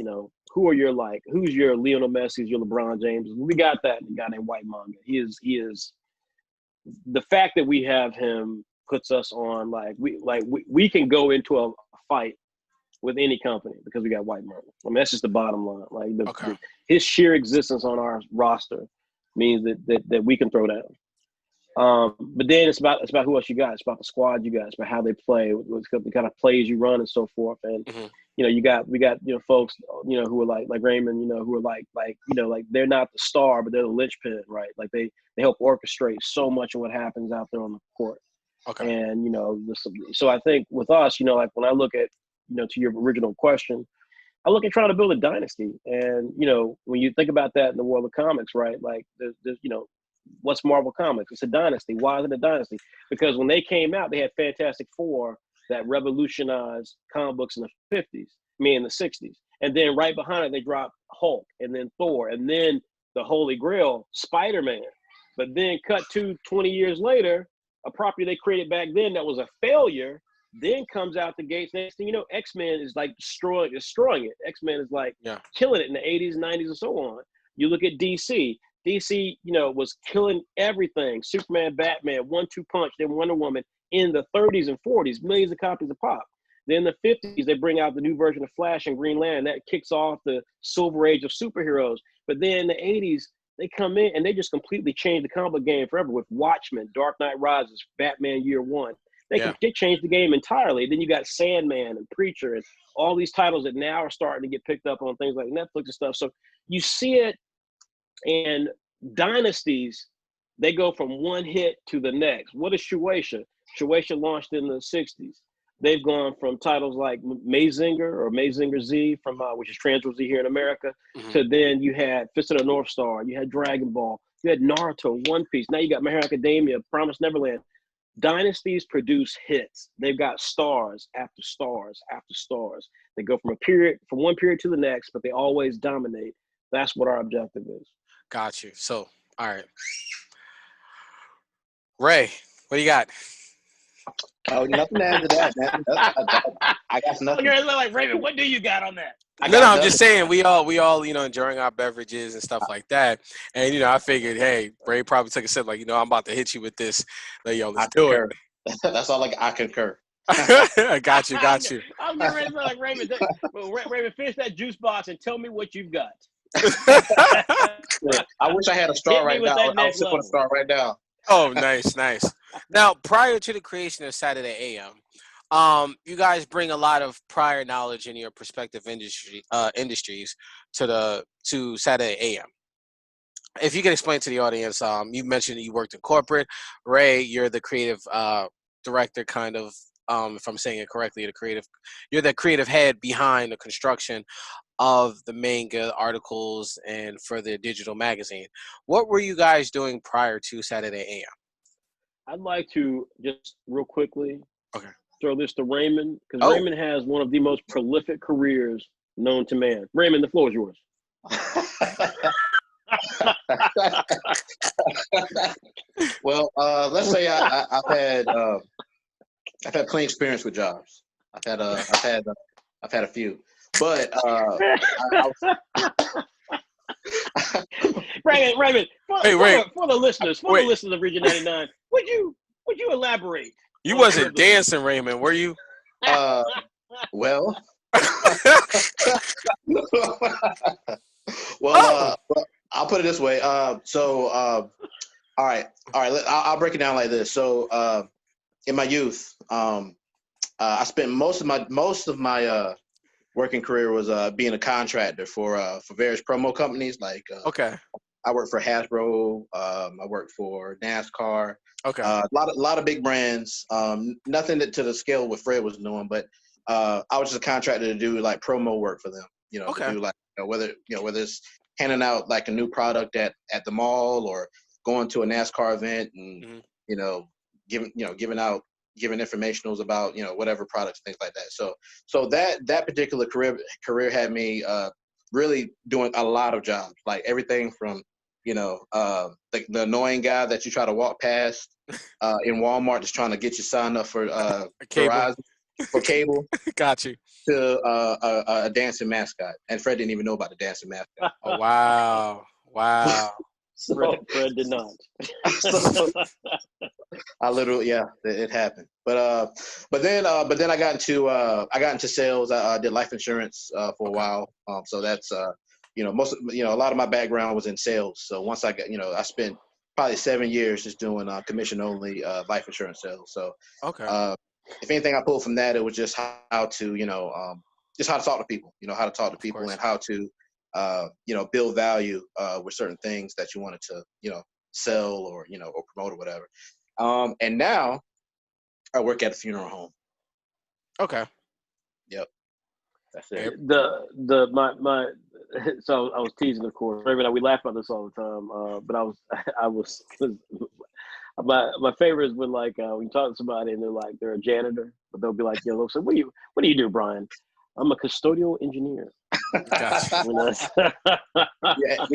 who's your Lionel Messi, your LeBron James? We got that guy named White Manga. He is the fact that we have him puts us on we can go into a fight with any company because we got white money. I mean, that's just the bottom line. Like Okay. his sheer existence on our roster means that we can throw down. But then it's about who else you got. It's about the squad you got. It's about how they play, what kind of plays you run, and so forth. And you know, we got folks, who are like Raymond, who are like they're not the star, but they're the linchpin, right? Like they help orchestrate so much of what happens out there on the court. Okay. And so I think with us, like when I look at to your original question, I look at trying to build a dynasty. And when you think about that in the world of comics, right? Like there's what's Marvel Comics? It's a dynasty. Why is it a dynasty? Because when they came out, they had Fantastic Four that revolutionized comic books in the 50s, in the 60s. And then right behind it, they dropped Hulk and then Thor and then the Holy Grail, Spider-Man. But then cut to 20 years later, a property they created back then that was a failure then comes out the gates. Next thing you know, X-Men is like destroying it. X-Men is like killing it in the 80s, 90s, and so on. You look at DC. DC, was killing everything. Superman, Batman, 1-2 punch, then Wonder Woman in the 30s and 40s, millions of copies of pop. Then in the 50s, they bring out the new version of Flash and Green Lantern. That kicks off the silver age of superheroes. But then in the 80s, they come in and they just completely change the comic book game forever with Watchmen, Dark Knight Rises, Batman Year One. They changed the game entirely. Then you got Sandman and Preacher and all these titles that now are starting to get picked up on things like Netflix and stuff. So you see it. And dynasties, they go from one hit to the next. What is Shueisha? Shueisha launched in the 60s. They've gone from titles like Mazinger or Mazinger Z, from which is Transworld Z here in America, to then you had Fist of the North Star, you had Dragon Ball, you had Naruto, One Piece. Now you got My Hero Academia, Promised Neverland. Dynasties produce hits. They've got stars after stars after stars. They go from one period to the next, but they always dominate. That's what our objective is. Got you. So, all right. Ray, what do you got? Oh, nothing to add to that, man. I got nothing. You're like, Raymond, what do you got on that? No, I'm just saying we all enjoying our beverages and stuff like that. And I figured, hey, Ray probably took a sip, like, I'm about to hit you with this. Like, let's do it. That's all. I concur. Got you. I'm getting ready to like Raymond. Raymond, finish that juice box and tell me what you've got. I wish I had a star right now. I'll sip on a star right now. Oh, nice. Now, prior to the creation of Saturday AM, you guys bring a lot of prior knowledge in your respective industries to Saturday AM. If you could explain to the audience, you mentioned you worked in corporate. Ray, you're the creative director, kind of. If I'm saying it correctly, you're the creative head behind the construction of the manga articles and for the digital magazine. What were you guys doing prior to Saturday AM? I'd like to just real quickly throw this to Raymond, because Raymond has one of the most prolific careers known to man. Raymond, the floor is yours. Well, let's say I've had plenty experience with jobs. I've had a few. But Raymond, for the listeners, the listeners of Region 99, would you elaborate? You wasn't dancing, Raymond, were you? Well, I'll put it this way. All right. I'll break it down like this. So, in my youth, I spent most of my working career was being a contractor for various promo companies. Like I worked for Hasbro. I worked for NASCAR. A lot of big brands. Nothing to the scale what Fred was doing, but I was just a contractor to do like promo work for them. To do like whether it's handing out like a new product at the mall or going to a NASCAR event and giving informationals about whatever products, things like that. So that particular career had me really doing a lot of jobs, like everything from the annoying guy that you try to walk past in Walmart just trying to get you signed up for Verizon for cable. Got you. To a dancing mascot, and Fred didn't even know about the dancing mascot. Oh wow. Fred did not. I literally, yeah, it happened. But then I got into sales. I did life insurance for a while. So that's a lot of my background was in sales. So once I got, I spent probably 7 years just doing commission only life insurance sales. So if anything I pulled from that, it was just how to just how to talk to people. How to talk to people and how to build value with certain things that you wanted to sell or or promote or whatever. And now I work at a funeral home. Okay. Yep. That's it. So I was teasing, of course. Raymond, we laugh about this all the time. But I was my favorite is when when you talk to somebody and they're a janitor, but they'll be like, they'll say, what do you do, Brian? I'm a custodial engineer. Gotcha. Yeah,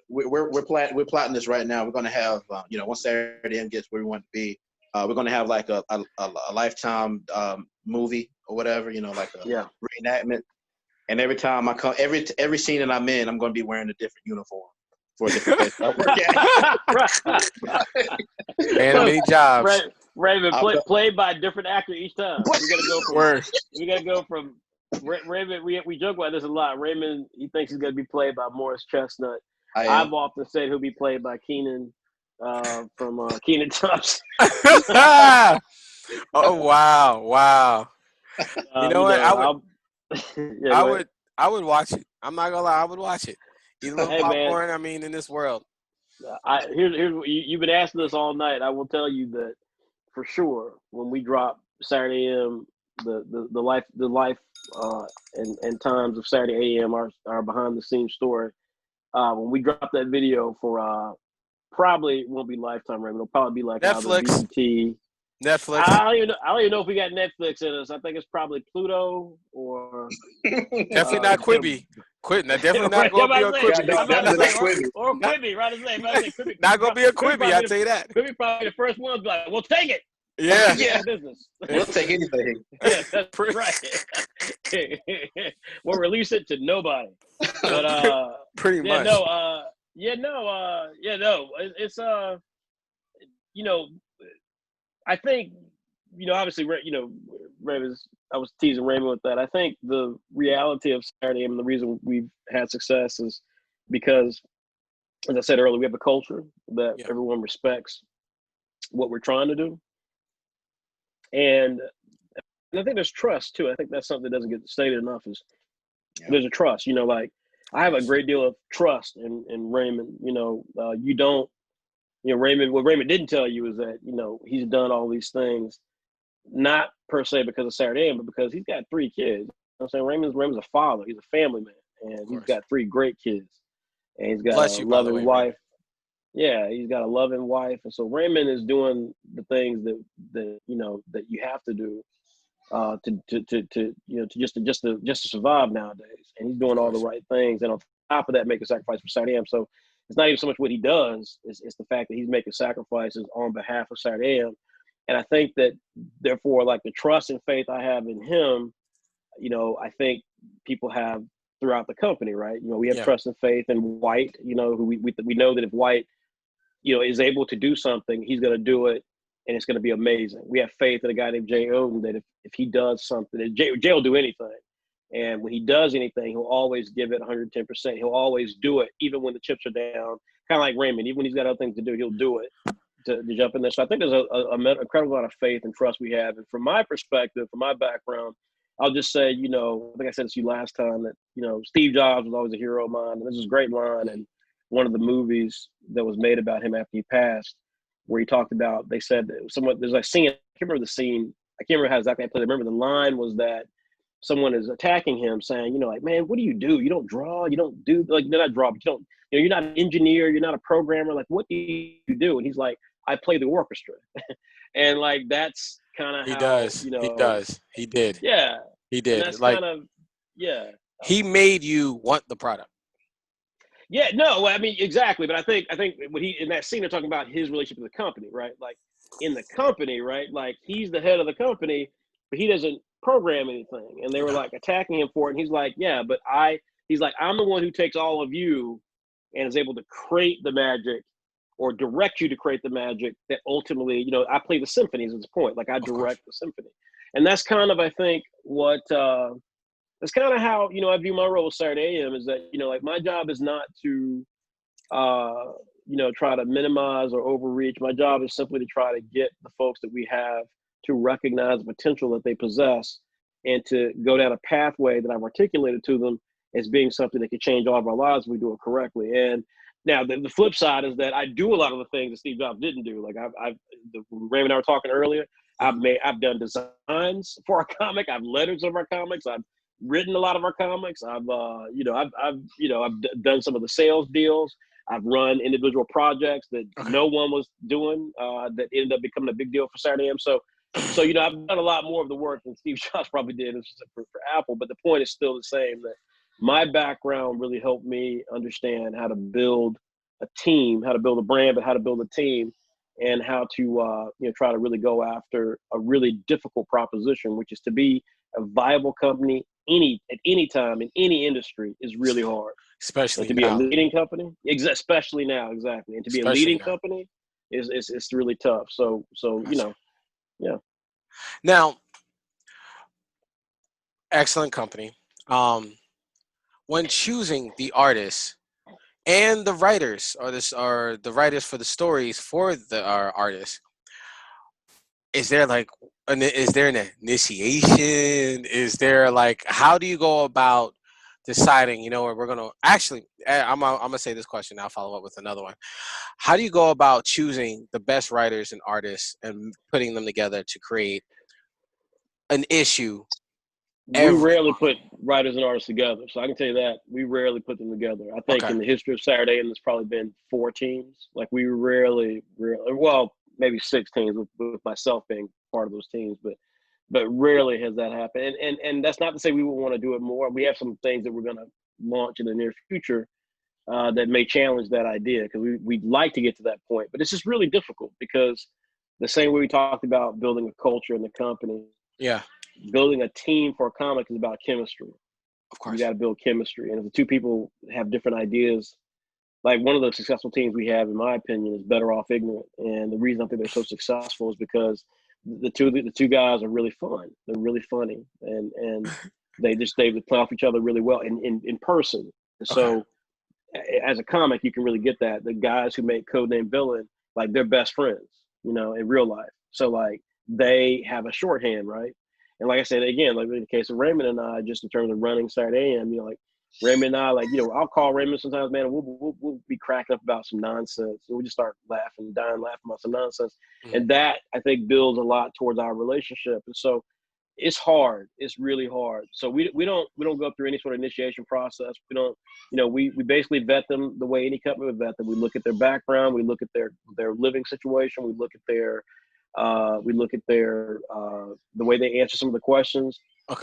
we're plotting this right now. We're going to have once Saturday M gets where we want to be, we're going to have like a lifetime movie or whatever, like a reenactment. And every time I come, every scene that I'm in, I'm going to be wearing a different uniform for a different place I work at. Man, many jobs. Right. Raymond, played by a different actor each time. We gotta go from Raymond. We joke about this a lot. Raymond, he thinks he's gonna be played by Morris Chestnut. I've often said he'll be played by Keenan from Keenan Thompson. Oh wow! You know what? I would watch it. I'm not gonna lie, I would watch it. Eat a little popcorn. Man. I mean, in this world. Here's what you've been asking us all night. I will tell you that for sure when we drop Saturday AM, the life and times of Saturday AM, our behind the scenes story. When we drop that video for probably won't be Lifetime, Raymond. It'll probably be like Netflix. Netflix. I don't even know if we got Netflix in us. I think it's probably Pluto or definitely not Quibi. Definitely not going to be a Quibi. Or Quibi, right? Quibi. Not going to be a Quibi, I'll tell you that. Quibi probably the first one to be like, we'll take it. Yeah. Business. We'll take anything. Yeah, that's right. We'll release it to nobody. But pretty much. It's I think, obviously, Raymond, I was teasing Raymond with that. I think the reality of Saturday and the reason we've had success is because, as I said earlier, we have a culture that everyone respects what we're trying to do. And I think there's trust, too. I think that's something that doesn't get stated enough is there's a trust. I have a great deal of trust in Raymond. You don't. Raymond, what Raymond didn't tell you is that, he's done all these things, not per se because of Saturday AM, but because he's got 3 kids. I'm saying Raymond's a father. He's a family man, and he's got 3 great kids. And he's got a loving wife. Yeah, he's got a loving wife. And so Raymond is doing the things that you have to do to survive nowadays. And he's doing all the right things. And on top of that, make a sacrifice for Saturday AM. So it's not even so much what he does, it's the fact that he's making sacrifices on behalf of Saturday AM. And I think that, therefore, like the trust and faith I have in him, I think people have throughout the company, right? We have trust and faith in White, who we know that if White, is able to do something, he's going to do it, and it's going to be amazing. We have faith in a guy named Jay Oden that if he does something, Jay will do anything. And when he does anything, he'll always give it 110%. He'll always do it, even when the chips are down. Kind of like Raymond. Even when he's got other things to do, he'll do it to jump in there. So I think there's an incredible amount of faith and trust we have. And from my perspective, from my background, I'll just say, I think I said this to you last time that, Steve Jobs was always a hero of mine. And this is a great line. And one of the movies that was made about him after he passed, where he talked about, they said that there's a scene, I can't remember the scene. I can't remember how exactly I played it. I remember the line was that someone is attacking him saying, man, what do? You don't draw, you don't do, they're not draw, but you don't, you're not an engineer, you're not a programmer. Like, what do you do? And he's like, I play the orchestra. And that's kind of he does. He did. Yeah. He did. That's kind of, he made you want the product. Yeah, no, I mean, exactly. But I think when in that scene, they're talking about his relationship with the company, right? Like in the company, right? Like he's the head of the company, but he doesn't program anything. And they were attacking him for it. And he's like, yeah, but I'm the one who takes all of you and is able to create the magic or direct you to create the magic that ultimately, you know, I play the symphonies at this point, like I direct the symphony. And that's kind of, I think, what, that's kind of how, you know, I view my role at Saturday AM is that, you know, like my job is not to, you know, try to minimize or overreach. My job is simply to try to get the folks that we have to recognize the potential that they possess and to go down a pathway that I've articulated to them as being something that could change all of our lives if we do it correctly. And now the flip side is that I do a lot of the things that Steve Jobs didn't do. Like Raymond and I were talking earlier, I've done designs for our comic. I've lettered some of our comics. I've written a lot of our comics. I've done some of the sales deals. I've run individual projects that no one was doing that ended up becoming a big deal for Saturday AM. So, you know, I've done a lot more of the work than Steve Jobs probably did for Apple, but the point is still the same, that my background really helped me understand how to build a team, how to build a brand, but how to build a team, and how to, you know, try to really go after a really difficult proposition, which is to be a viable company at any time in any industry is really hard. Especially and to be a leading company, especially now, exactly. And to be a leading company is it's really tough. So gotcha. You know, yeah. Now, excellent company. When choosing the artists and the writers, or the writers for the stories for the artists, is there like an initiation? Is there like, how do you go about deciding, you know, we're gonna actually, I'm gonna say this question, I'll follow up with another one. How do you go about choosing the best writers and artists and putting them together to create an issue? We rarely put writers and artists together, so I can tell you that we rarely put them together. I think in the history of Saturday, and there's probably been 4 teams. Like we rarely, well, maybe 6 teams with myself being part of those teams, but rarely has that happened. And that's not to say we would want to do it more. We have some things that we're going to launch in the near future that may challenge that idea, because we'd like to get to that point. But it's just really difficult, because the same way we talked about building a culture in the company, building a team for a comic is about chemistry. Of course, you got to build chemistry, and if the 2 people have different ideas, like one of the successful teams we have, in my opinion, is Better Off Ignorant. And the reason I think they're so successful is because the two guys are really fun. They're really funny, and they play off each other really well in person. So as a comic, you can really get that. The guys who make Codename Villain, like, they're best friends, you know, in real life. So like they have a shorthand, right? And like I said, again, like in the case of Raymond and I, just in terms of running Saturday AM, you know, like Raymond and I, like, you know, I'll call Raymond sometimes, man, and we'll be cracking up about some nonsense. And we just start laughing about some nonsense. Mm-hmm. And that, I think, builds a lot towards our relationship. And so it's hard. It's really hard. So we don't go through any sort of initiation process. We don't, you know, we basically vet them the way any company would vet them. We look at their background. We look at their living situation. We look at their the way they answer some of the questions.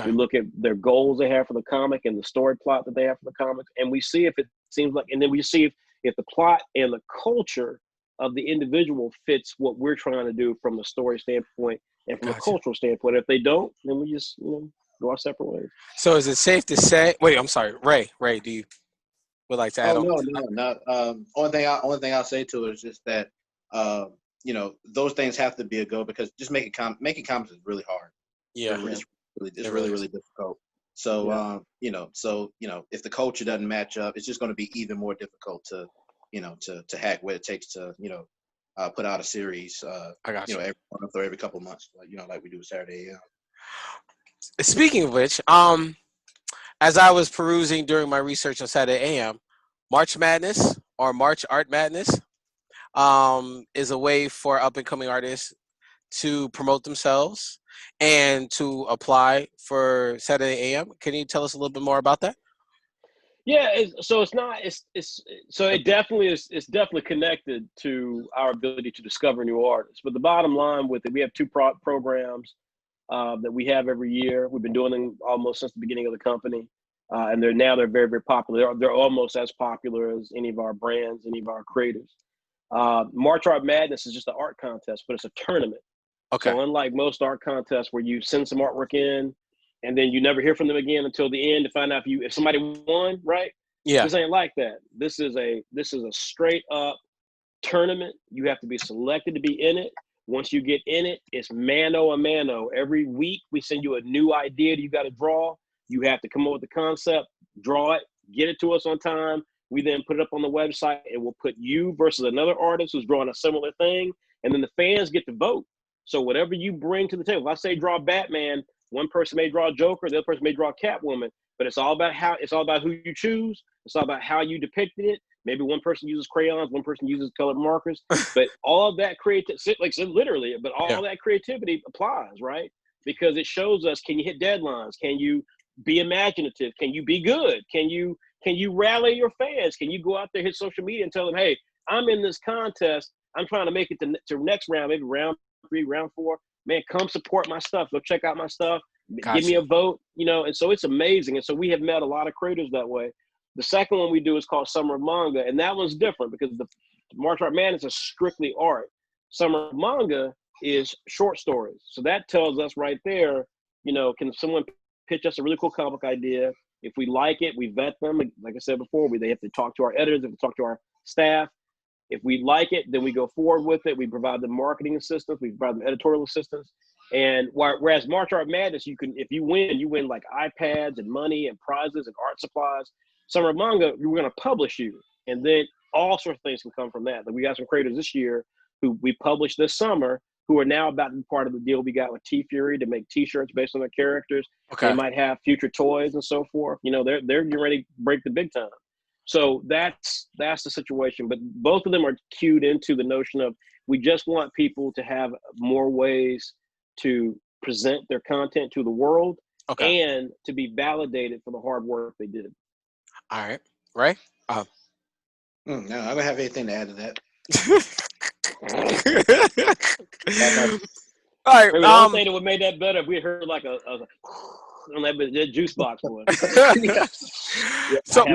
We look at their goals they have for the comic and the story plot that they have for the comic, and we see if it seems like, and then we see if the plot and the culture of the individual fits what we're trying to do from a story standpoint and from a cultural standpoint. If they don't, then we just, you know, go our separate ways. So is it safe to say? Wait, I'm sorry, Ray. Do you would like to add on? No. Only thing I'll say to it is just that you know, those things have to be a go, because just making comics is really hard. Yeah, it's really difficult. So you know, if the culture doesn't match up, it's just going to be even more difficult to, you know, to hack what it takes to, you know, put out a series. You know, every month or every couple of months, like, you know, like we do with Saturday AM. Speaking of which, as I was perusing during my research on Saturday AM, March Madness, or March Art Madness, is a way for up and coming artists to promote themselves and to apply for Saturday AM. Can you tell us a little bit more about that? Yeah, it definitely is. It's definitely connected to our ability to discover new artists. But the bottom line with it, we have 2 programs that we have every year. We've been doing them almost since the beginning of the company, and they're very, very popular. They're almost as popular as any of our brands, any of our creators. March Art Madness is just an art contest, but it's a tournament. Okay. So unlike most art contests where you send some artwork in and then you never hear from them again until the end to find out if somebody won, right? Yeah. This ain't like that. This is a straight up tournament. You have to be selected to be in it. Once you get in it, it's mano a mano. Every week we send you a new idea that you got to draw. You have to come up with the concept, draw it, get it to us on time. We then put it up on the website, and we'll put you versus another artist who's drawing a similar thing. And then the fans get to vote. So whatever you bring to the table, if I say draw Batman, one person may draw Joker, the other person may draw Catwoman, but it's all about who you choose. It's all about how you depicted it. Maybe one person uses crayons, one person uses colored markers, but all of that creativity, like literally, but all that creativity applies, right? Because it shows us, can you hit deadlines? Can you be imaginative? Can you be good? Can you rally your fans? Can you go out there, hit social media and tell them, hey, I'm in this contest. I'm trying to make it to next round, maybe round 3, round 4. Man, come support my stuff. Go check out my stuff. Gotcha. Give me a vote, and so it's amazing. And so we have met a lot of creators that way. The second one we do is called Summer of Manga, and that one's different because the Martial Art Madness is strictly art. Summer of Manga is short stories. So that tells us right there, can someone pitch us a really cool comic idea? If we like it, we vet them. Like I said before, they have to talk to our editors, they have to talk to our staff. If we like it, then we go forward with it. We provide them marketing assistance. We provide them editorial assistance. And whereas Martial Art Madness, if you win like iPads and money and prizes and art supplies. Summer of Manga, we're going to publish you. And then all sorts of things can come from that. Like we got some creators this year who we published this summer who are now about to be part of the deal we got with T-Fury to make T-shirts based on their characters. Okay. They might have future toys and so forth. They're getting ready to break the big time. So that's the situation. But both of them are cued into the notion of we just want people to have more ways to present their content to the world and to be validated for the hard work they did. All right. Right? No, I don't have anything to add to that. All right. Maybe the only thing that would make that better if we heard like a on that juice box one. So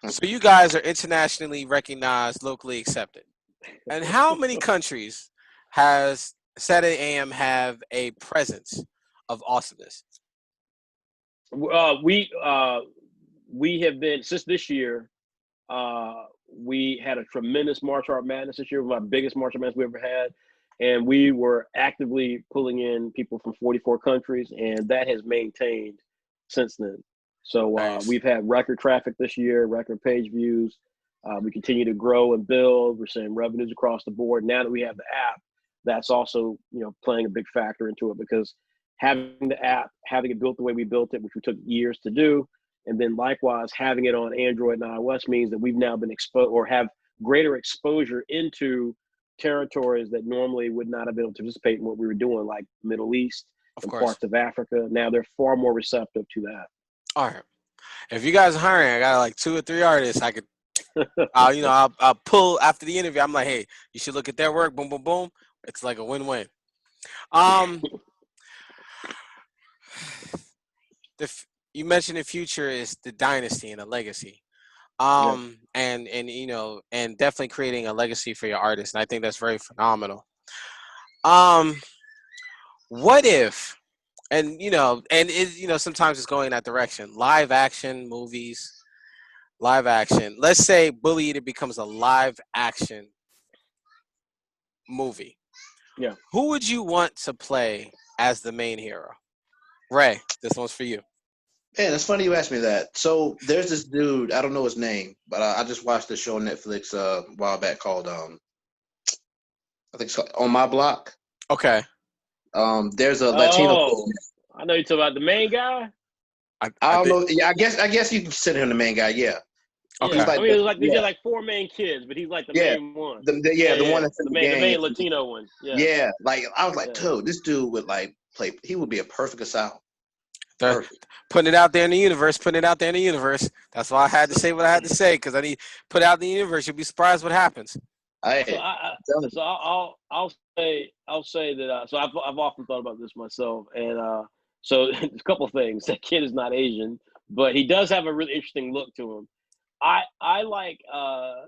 so you guys are internationally recognized, locally accepted. And how many countries has Saturday AM have a presence of awesomeness? We have been, since this year, we had a tremendous Martial Art Madness this year. It was our biggest Martial Art Madness we ever had. And we were actively pulling in people from 44 countries, and that has maintained since then. So nice. We've had record traffic this year, record page views. We continue to grow and build. We're seeing revenues across the board. Now that we have the app, that's also playing a big factor into it, because having the app, having it built the way we built it, which we took years to do, and then likewise having it on Android and iOS means that we've now been exposed or have greater exposure into territories that normally would not have been able to participate in what we were doing, like Middle East and parts of Africa. Now they're far more receptive to that. All right. If you guys are hiring, I got like 2 or 3 artists I could, I'll pull after the interview. I'm like, hey, you should look at their work. Boom, boom, boom. It's like a win-win. You mentioned the future is the dynasty and a legacy. And definitely creating a legacy for your artists. And I think that's very phenomenal. What if, and sometimes it's going that direction, live action movies, live action. Let's say Bully Eater becomes a live action movie. Yeah. Who would you want to play as the main hero? Ray, this one's for you. Man, it's funny you asked me that. So there's this dude, I don't know his name, but I just watched the show on Netflix a while back called, I think it's called On My Block. Okay. There's a Latino. I know you're talking about the main guy. I don't know. Yeah, I guess you can consider him the main guy. Yeah. Okay. Like, there's like 4 main kids, but he's like the main one. The one that's the main Latino one. Yeah. Like I was like, dude, this dude would like play. He would be a perfect Asal. Putting it out there in the universe. That's why I had to say what I had to say, because I need put it out in the universe. You'll be surprised what happens. So I'll say that. So I've often thought about this myself, and so a couple of things. That kid is not Asian, but he does have a really interesting look to him. I like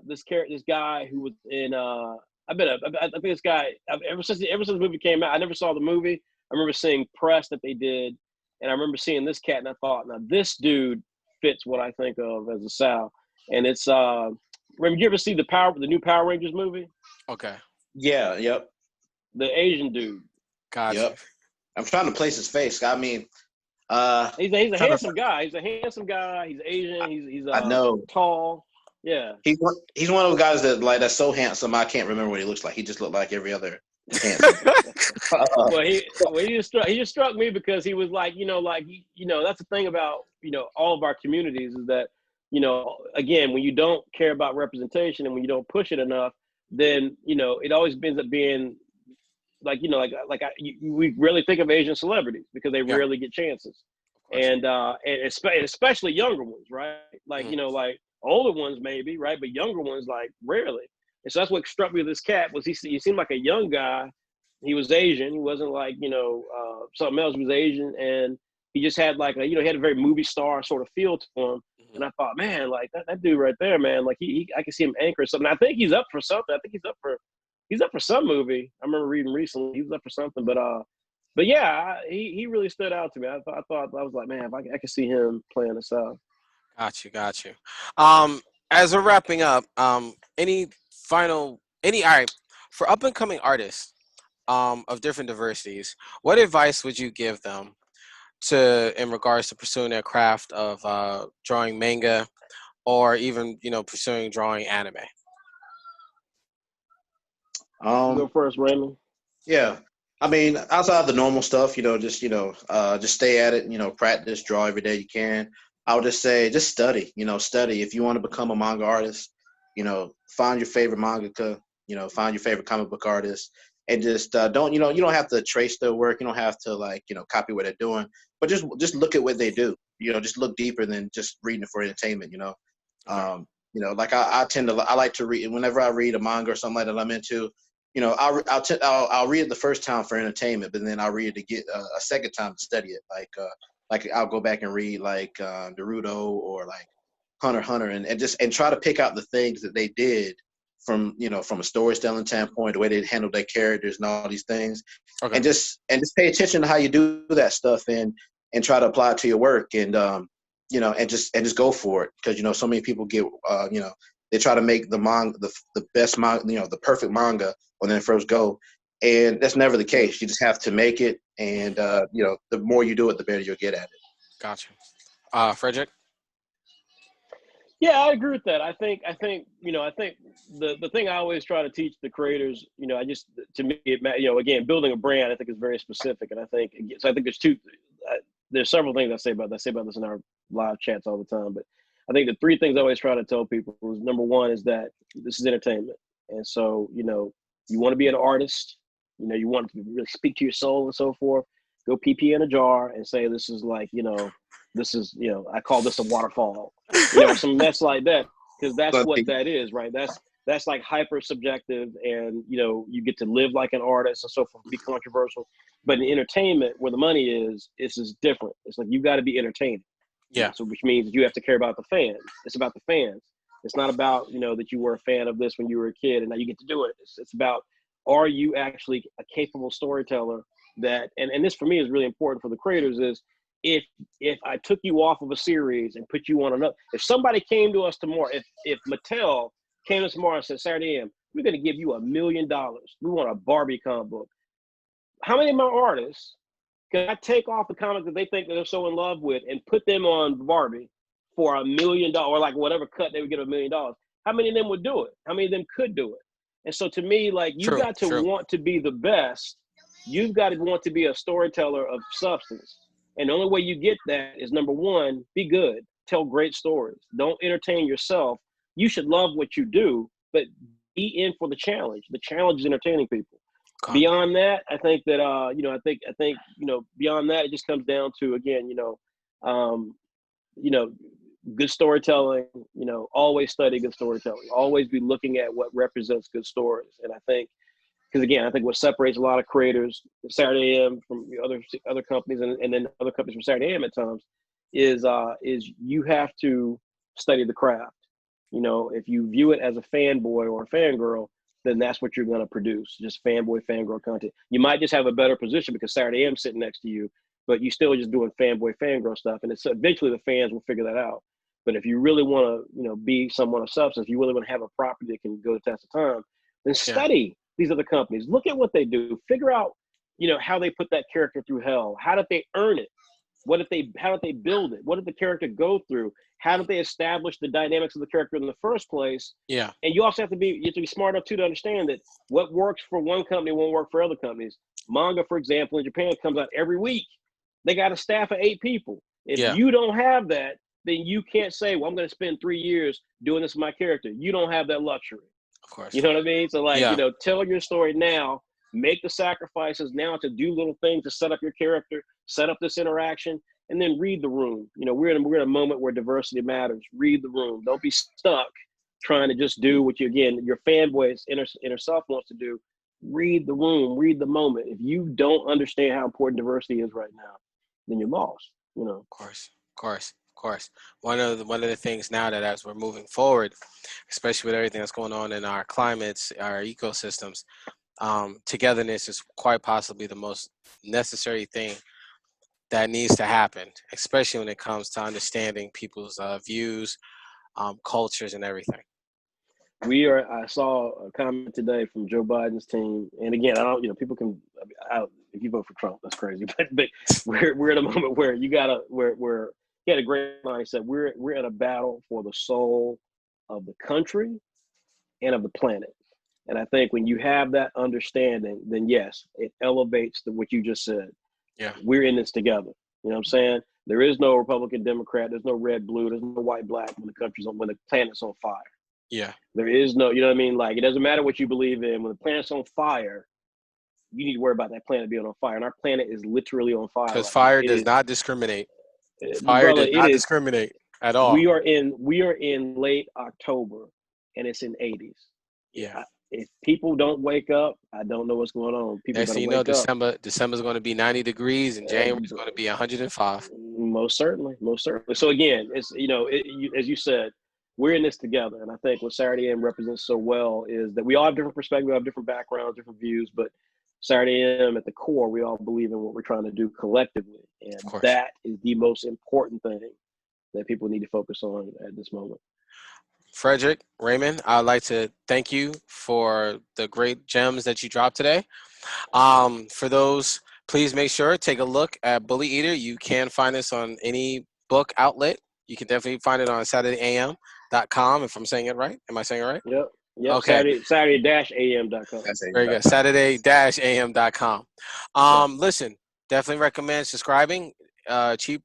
this guy who was in. I think this guy. Ever since the movie came out, I never saw the movie. I remember seeing press that they did. And I remember seeing this cat, and I thought, now this dude fits what I think of as a Sal. And it's Remember, you ever see the new Power Rangers movie? Okay. Yeah. Yep. The Asian dude. Gotcha. Yep. I'm trying to place his face. I mean, He's a trying to, handsome guy. He's a handsome guy. He's Asian. He's I know tall. Yeah. he's one of those guys that like that's so handsome. I can't remember what he looks like. He just looked like every other handsome. Well, he just struck me because he was like, that's the thing about, all of our communities is that, again, when you don't care about representation and when you don't push it enough, then, it always ends up being like, we rarely think of Asian celebrities because they rarely get chances. And especially younger ones, right? Like, like older ones maybe, right? But younger ones, like, rarely. And so that's what struck me with this cat was he seemed like a young guy. He was Asian. He wasn't like, something else. He was Asian. And he just had like he had a very movie star sort of feel to him. And I thought, man, like that dude right there, man, like I can see him anchor something. I think he's up for something. I think he's up for some movie. I remember reading recently he was up for something, but yeah, he really stood out to me. I thought I was like, man, if I could see him playing this out. Got you. As we're wrapping up, any all right, for up and coming artists of different diversities, what advice would you give them in regards to pursuing their craft of drawing manga or even, pursuing drawing anime? Go first, Raymond. Yeah. I mean, outside of the normal stuff, just stay at it, practice, draw every day you can. I would just say, just study, study. If you want to become a manga artist, find your favorite mangaka, find your favorite comic book artist, and just don't, you don't have to trace their work. You don't have to copy what they're doing, but just look at what they do. Just look deeper than just reading it for entertainment. Like I like to read whenever I read a manga or something like that I'm into. I'll read it the first time for entertainment, but then I'll read it to get a second time to study it. Like I'll go back and read Naruto or like Hunter x Hunter and try to pick out the things that they did from a storytelling standpoint, the way they handled their characters and all these things, and just pay attention to how you do that stuff and try to apply it to your work and just go for it because so many people get they try to make the manga the best manga the perfect manga when they first go, and that's never the case. You just have to make it, and the more you do it, the better you'll get at it. Gotcha. Frederick? Yeah, I agree with that. I think the thing I always try to teach the creators, to me, again, building a brand, I think is very specific, and I think there's several things I say about this in our live chats all the time, but I think the three things I always try to tell people is number one is that this is entertainment, and so you want to be an artist, you want to really speak to your soul and so forth. Go pee in a jar and say this is this is I call this a waterfall, some mess like that, because that's what that is, right? That's like hyper subjective, and you get to live like an artist and so forth, be controversial. But in entertainment, where the money is, it's just different. It's like you got to be entertaining. Yeah. So which means you have to care about the fans. It's about the fans. It's not about that you were a fan of this when you were a kid and now you get to do it. It's about, are you actually a capable storyteller that and this for me is really important for the creators is if I took you off of a series and put you on another, if somebody came to us tomorrow, if Mattel came to us tomorrow and said, Saturday AM, we're going to give you $1 million. We want a Barbie comic book. How many of my artists can I take off the comic that they think that they're so in love with and put them on Barbie for $1 million or like whatever cut they would get $1 million? How many of them would do it? How many of them could do it? And so to me, like you got to want to be the best. You've got to want to be a storyteller of substance. And the only way you get that is number one, be good, tell great stories. Don't entertain yourself. You should love what you do, but be in for the challenge. The challenge is entertaining people. Beyond that, I think that I think beyond that, it just comes down to again, good storytelling. Always study good storytelling. Always be looking at what represents good stories. And I think, because again, I think what separates a lot of creators, Saturday AM from other companies, and then other companies from Saturday AM at times, is you have to study the craft. If you view it as a fanboy or a fangirl, then that's what you're going to produce, just fanboy, fangirl content. You might just have a better position because Saturday AM's sitting next to you, but you still just doing fanboy, fangirl stuff. And it's eventually the fans will figure that out. But if you really want to, be someone of substance, you really want to have a property that can go the test of time, then study these other companies. Look at what they do. Figure out, how they put that character through hell. How did they earn it? How did they build it? What did the character go through? How did they establish the dynamics of the character in the first place? Yeah. And you also have to be smart enough too to understand that what works for one company won't work for other companies. Manga, for example, in Japan comes out every week. They got a staff of 8 people. If you don't have that, then you can't say, well, I'm going to spend 3 years doing this with my character. You don't have that luxury. Of course. You know what I mean? So tell your story now, make the sacrifices now to do little things to set up your character, set up this interaction, and then read the room. We're in a moment where diversity matters. Read the room. Don't be stuck trying to just do what your fanboy's inner self wants to do. Read the room, read the moment. If you don't understand how important diversity is right now, then you're lost. Of course. One of the things now that as we're moving forward, especially with everything that's going on in our climates, our ecosystems, togetherness is quite possibly the most necessary thing that needs to happen, especially when it comes to understanding people's views, cultures, and everything. I saw a comment today from Joe Biden's team, and again, I don't, people can, if you vote for Trump, that's crazy, but we're at a moment where he had a great line. He said, we're in a battle for the soul of the country and of the planet. And I think when you have that understanding, then yes, it elevates what you just said. Yeah. We're in this together. You know what I'm saying? There is no Republican, Democrat. There's no red, blue. There's no white, black when the planet's on fire. Yeah. There is no, you know what I mean? Like, it doesn't matter what you believe in. When the planet's on fire, you need to worry about that planet being on fire. And our planet is literally on fire. Because fire does not discriminate. Fire does not discriminate at all. We are in late October, and it's in 80s. Yeah. If people don't wake up, I don't know what's going on. People Next thing you know, December's going to be 90 degrees, and January's going to be 105. Most certainly. So again, it's as you said, we're in this together, and I think what Saturday AM represents so well is that we all have different perspectives, we have different backgrounds, different views, but Saturday AM at the core, we all believe in what we're trying to do collectively, and that is the most important thing that people need to focus on at this moment. Frederick, Raymond, I'd like to thank you for the great gems that you dropped today. For those, please make sure take a look at Bully Eater. You can find us on any book outlet. You can definitely find it on SaturdayAM.com, if I'm saying it right. Am I saying it right? Yep. Okay. Saturday-am.com. Very good. Saturday-am.com. Listen, definitely recommend subscribing. Cheap.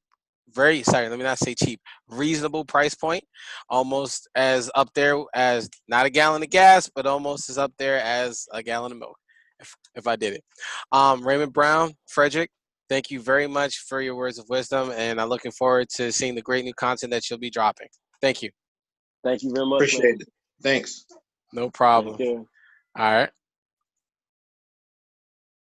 Let me not say cheap, reasonable price point, almost as up there as not a gallon of gas, but almost as up there as a gallon of milk, if I did it. Raymond Brown, Frederick, thank you very much for your words of wisdom, and I'm looking forward to seeing the great new content that you'll be dropping. Thank you. Thank you very much. Appreciate it. Thanks. No problem. Thank you. All right.